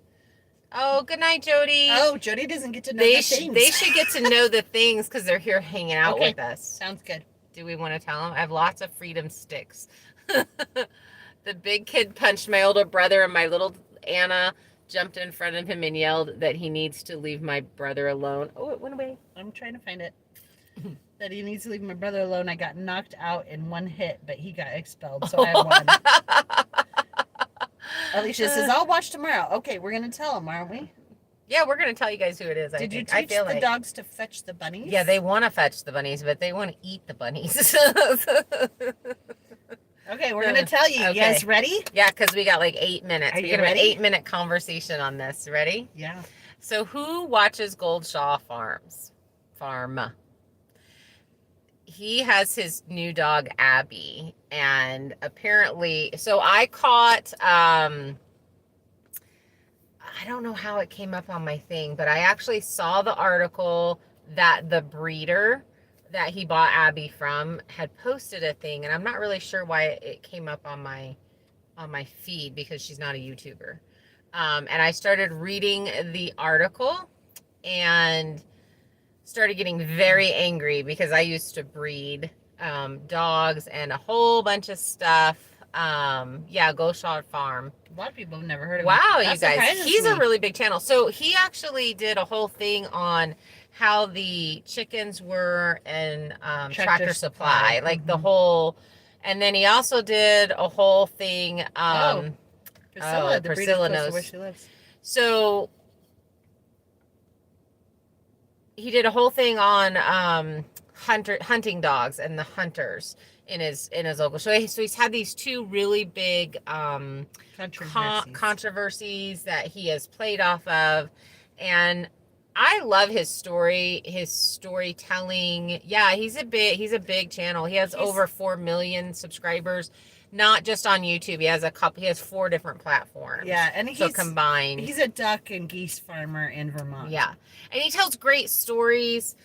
Oh, good night, Jody. Oh, Jody doesn't get to know the things. They should get to know the things because they're here hanging out Okay. with us. Sounds good. Do we want to tell them? I have lots of freedom sticks. The big kid punched my older brother, and my little Anna jumped in front of him and yelled that he needs to leave my brother alone. Oh, it went away. I'm trying to find it. That he needs to leave my brother alone. I got knocked out in one hit, but he got expelled, so I won. Alicia says, I'll watch tomorrow. Okay, we're going to tell him, aren't we? Yeah, we're going to tell you guys who it is. Did you I teach feel the like dogs to fetch the bunnies? Yeah, they want to fetch the bunnies, but they want to eat the bunnies. Okay, we're going to tell you. You Okay. guys ready? Yeah, because we got like 8 minutes. Are We you got an ready? 8-minute conversation on this. Ready? Yeah. So who watches Goldshaw Farm? He has his new dog, Abby. And apparently, so I caught, I don't know how it came up on my thing, but I actually saw the article that the breeder that he bought Abby from had posted a thing, and I'm not really sure why it came up on my feed because she's not a YouTuber. And I started reading the article and started getting very angry because I used to breed dogs and a whole bunch of stuff. Yeah, Goldshaw Farm. A lot of people have never heard of him. Wow, That you guys. surprises He's me. a really big channel. So he actually did a whole thing on how the chickens were in Tractor Supply, like the whole, and then he also did a whole thing. Priscilla, the Priscilla breeder's close to knows. where she lives. So he did a whole thing on hunting dogs and the hunters in his local. So he's had these two really big controversies that he has played off of, and I love his storytelling. Yeah, he's a big channel. He has over 4 million subscribers, not just on YouTube. He has 4 different platforms. Yeah, and so combined. He's a duck and geese farmer in Vermont. Yeah, and he tells great stories.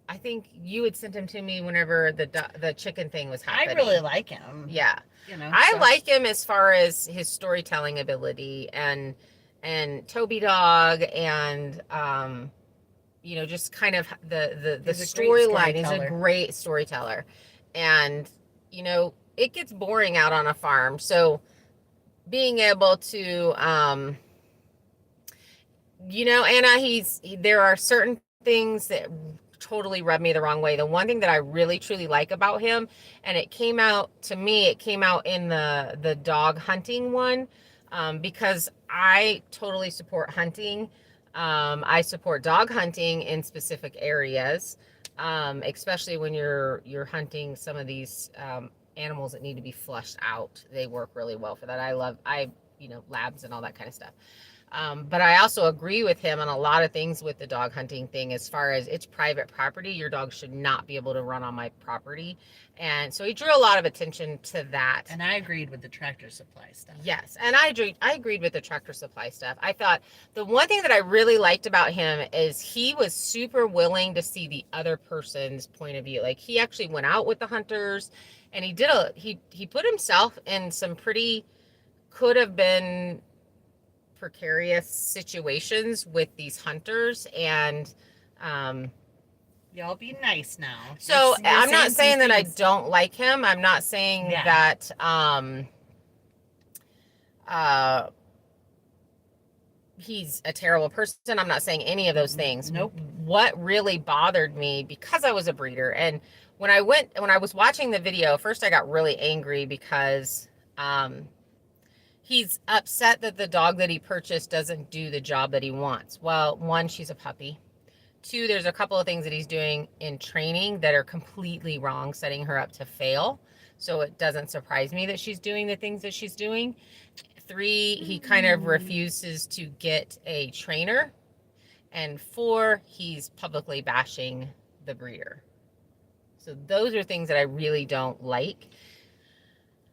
I think you had sent him to me whenever the chicken thing was happening. I really like him. Yeah. You know, I like him as far as his storytelling ability and Toby Dog and just kind of the storyline. He's a great storyteller. And it gets boring out on a farm. So being able to Anna, there are certain things that totally rubbed me the wrong way. The one thing that I really truly like about him, and it came out in the dog hunting one, because I totally support hunting. I support dog hunting in specific areas, especially when you're hunting some of these animals that need to be flushed out. They work really well for that. I love labs and all that kind of stuff. But I also agree with him on a lot of things with the dog hunting thing, as far as it's private property. Your dog should not be able to run on my property. And so he drew a lot of attention to that. And I agreed with the Tractor Supply stuff. Yes, and I agreed with the Tractor Supply stuff. I thought the one thing that I really liked about him is he was super willing to see the other person's point of view. Like, he actually went out with the hunters, and he put himself in some pretty, could have been precarious situations with these hunters. And y'all be nice now. so You're I'm not saying that I things. don't like him. I'm not saying that he's a terrible person. I'm not saying any of those things. Nope. What really bothered me, because I was a breeder, and when I was watching the video, first I got really angry because he's upset that the dog that he purchased doesn't do the job that he wants. Well, one, she's a puppy. Two, there's a couple of things that he's doing in training that are completely wrong, setting her up to fail. So it doesn't surprise me that she's doing the things that she's doing. Three, he kind of refuses to get a trainer. And four, he's publicly bashing the breeder. So those are things that I really don't like.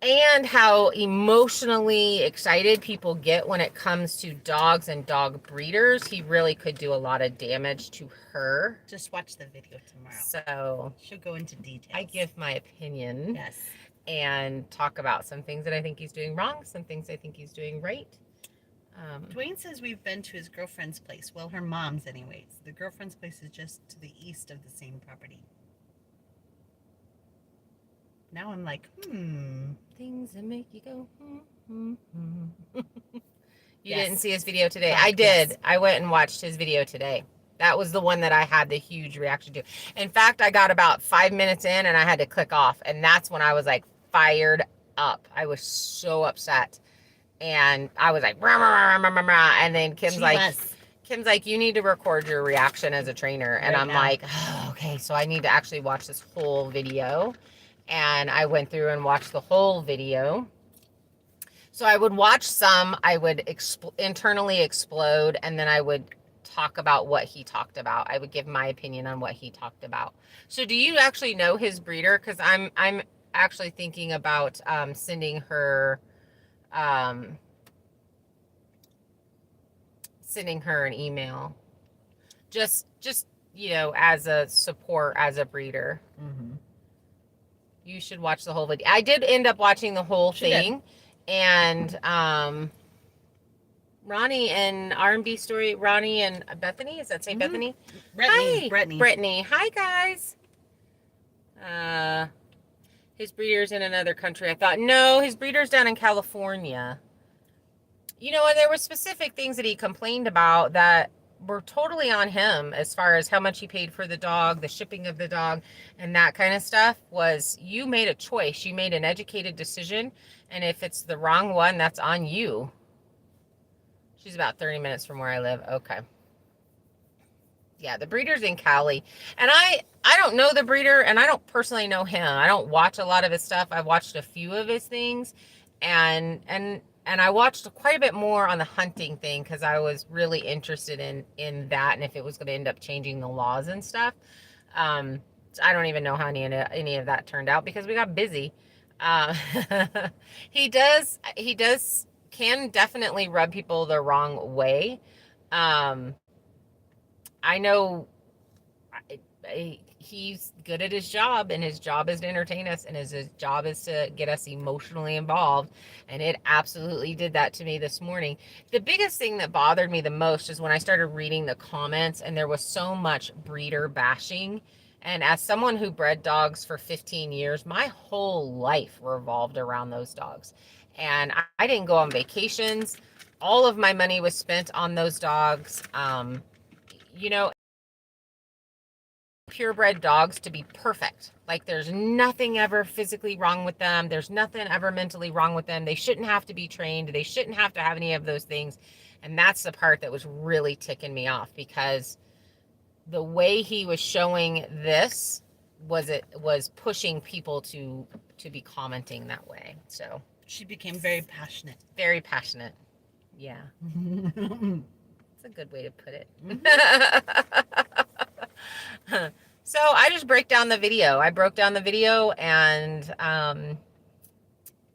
And how emotionally excited people get when it comes to dogs and dog breeders. He really could do a lot of damage to her. Just watch the video tomorrow. So she'll go into details. I give my opinion. Yes. And talk about some things that I think he's doing wrong, some things I think he's doing right. Dwayne says we've been to his girlfriend's place. Well, her mom's anyways. The girlfriend's place is just to the east of the same property. Now I'm like, Things that make you go, You Yes. didn't see his video today. I did. Yes. I went and watched his video today. That was the one that I had the huge reaction to. In fact, I got about 5 minutes in and I had to click off. And that's when I was like fired up. I was so upset. And I was like, rah, rah, rah, rah, rah. And then Kim's like, you need to record your reaction as a trainer. And I'm like, oh, okay, so I need to actually watch this whole video. And I went through and watched the whole video. So I would watch some, I would internally explode, and then I would talk about what he talked about. I would give my opinion on what he talked about. So do you actually know his breeder? Because I'm actually thinking about sending her an email, just as a support, as a breeder. You should watch the whole video. I did end up watching the whole thing. And Ronnie and R&B Story, Ronnie and Bethany, is that Bethany? Brittany. Hi, guys. His breeder's in another country. I thought, no, his breeder's down in California. And there were specific things that he complained about that were totally on him, as far as how much he paid for the dog, the shipping of the dog, and that kind of stuff. Was you made a choice. You made an educated decision. And if it's the wrong one, that's on you. She's about 30 minutes from where I live. Okay. Yeah, the breeder's in Cali. And I don't know the breeder, and I don't personally know him. I don't watch a lot of his stuff. I've watched a few of his things. And I watched quite a bit more on the hunting thing, because I was really interested in that, and if it was going to end up changing the laws and stuff. So I don't even know how any of that turned out, because we got busy. He can definitely rub people the wrong way. I know he's good at his job, and his job is to entertain us, and his job is to get us emotionally involved. And it absolutely did that to me this morning. The biggest thing that bothered me the most is when I started reading the comments, and there was so much breeder bashing. And as someone who bred dogs for 15 years, my whole life revolved around those dogs. And I didn't go on vacations. All of my money was spent on those dogs. Purebred dogs to be perfect. Like, there's nothing ever physically wrong with them. There's nothing ever mentally wrong with them. They shouldn't have to be trained. They shouldn't have to have any of those things. And that's the part that was really ticking me off, because the way he was showing this was pushing people to be commenting that way. So she became very passionate. Very passionate. Yeah. It's a good way to put it. So I just break down the video. I broke down the video and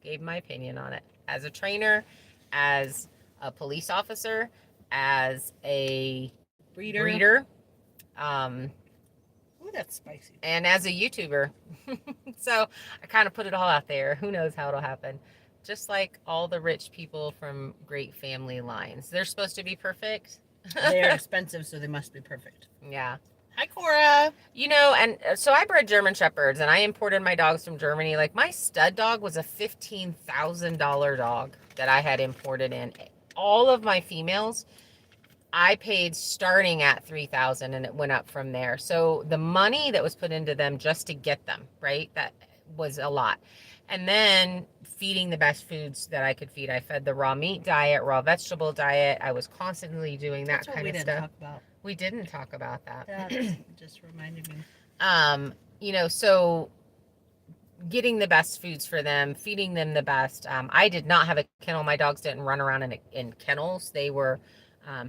gave my opinion on it. As a trainer, as a police officer, as a breeder, Oh, that's spicy. and as a YouTuber. So I kind of put it all out there. Who knows how it'll happen. Just like all the rich people from great family lines. They're supposed to be perfect. They're expensive, so they must be perfect. Yeah. Hi, Cora. You know, and so I bred German Shepherds and I imported my dogs from Germany. Like my stud dog was a $15,000 dog that I had imported in. All of my females, I paid starting at $3,000 and it went up from there. So the money that was put into them just to get them, right? That was a lot. And then feeding the best foods that I could feed. I fed the raw meat diet, raw vegetable diet. I was constantly doing that kind of stuff. Talk about. We didn't talk about that. That just reminded me. You know, so getting the best foods for them, feeding them the best. I did not have a kennel. My dogs didn't run around in kennels. They were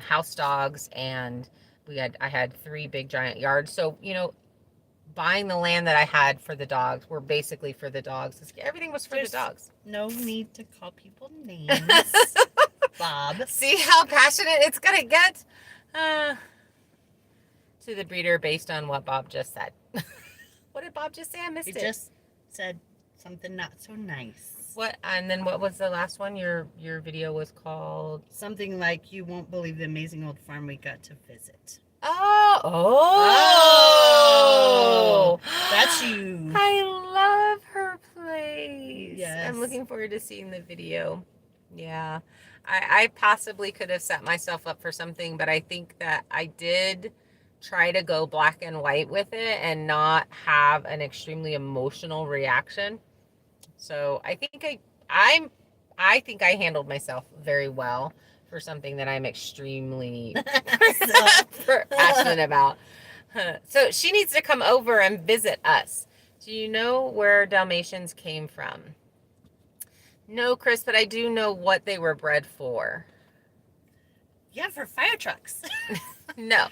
house dogs, and I had 3 big giant yards. So, you know, buying the land that I had for the dogs were basically for the dogs. Everything was for the dogs. No need to call people names, Bob. See how passionate it's gonna get to the breeder based on what Bob just said. What did Bob just say? I missed it. He just said something not so nice. What? And then what was the last one? Your video was called something like, "You won't believe the amazing old farm we got to visit." Oh, that's you. I love her place. Yes. I'm looking forward to seeing the video. Yeah, I possibly could have set myself up for something, but I think that I did try to go black and white with it and not have an extremely emotional reaction. So I think I think I handled myself very well for something that I'm extremely passionate about. So she needs to come over and visit us. Do you know where Dalmatians came from? No, Chris, but I do know what they were bred for. Yeah, for fire trucks. No,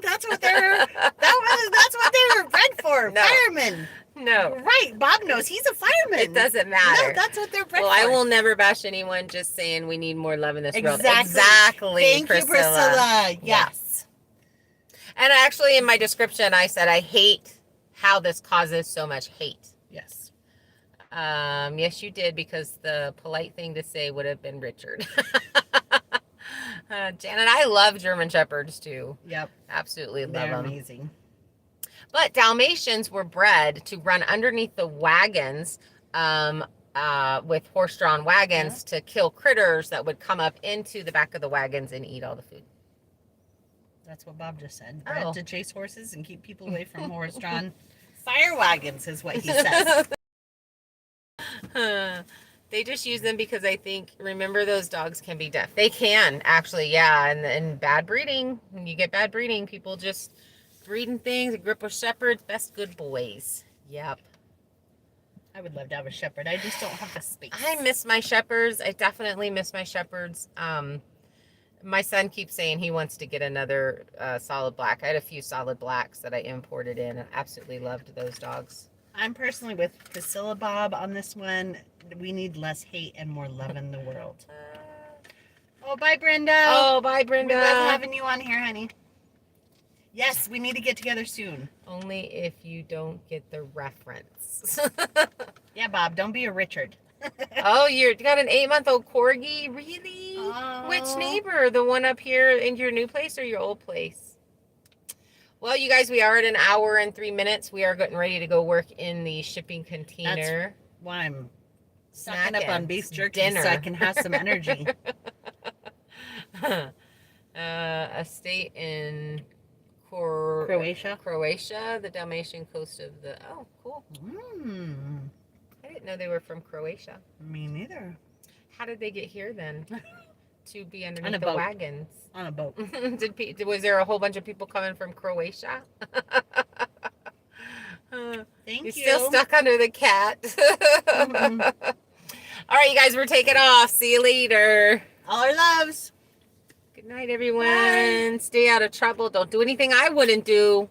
that's what they're. That's what they were bred for. No. Firemen. No. Right, Bob knows. He's a fireman. It doesn't matter. No, that's what they're bred well, for. I will never bash anyone just saying we need more love in this world. Exactly. Thank you, Priscilla. Yes. And actually, in my description, I said I hate how this causes so much hate. Yes. Yes, you did, because the polite thing to say would have been Richard. Janet, I love German Shepherds too. Yep. Absolutely love They're them. amazing. But Dalmatians were bred to run underneath the wagons with horse-drawn wagons to kill critters that would come up into the back of the wagons and eat all the food. That's what Bob just said. Bred Oh. to chase horses and keep people away from horse-drawn fire wagons is what he says. They just use them because I think, remember, those dogs can be deaf. They can, actually, yeah. And bad breeding, when you get bad breeding, people just breeding things. A group of shepherds, best good boys. Yep. I would love to have a shepherd. I just don't have the space. I miss my shepherds. I definitely miss my shepherds. My son keeps saying he wants to get another solid black. I had a few solid blacks that I imported in and absolutely loved those dogs. I'm personally with Priscilla Bob on this one. We need less hate and more love in the world. Oh, bye, Brenda. Oh, bye, Brenda. We love having you on here, honey. Yes, we need to get together soon. Only if you don't get the reference. Yeah, Bob, don't be a Richard. Oh, you got an 8-month-old corgi? Really? Oh. Which neighbor? The one up here in your new place or your old place? Well, you guys, we are at 1 hour and 3 minutes. We are getting ready to go work in the shipping container. Why I'm stocking up on beef jerky dinner. so I can have some energy. A state in Croatia? the Dalmatian coast of the... Oh, cool. I didn't know they were from Croatia. Me neither. How did they get here then? To be On underneath a the boat. wagons. On a boat. Was there a whole bunch of people coming from Croatia? Thank You're you. still stuck under the cat. Mhm. All right, you guys, we're taking off. See you later. All our loves. Good night, everyone. Stay out of trouble. Don't do anything I wouldn't do.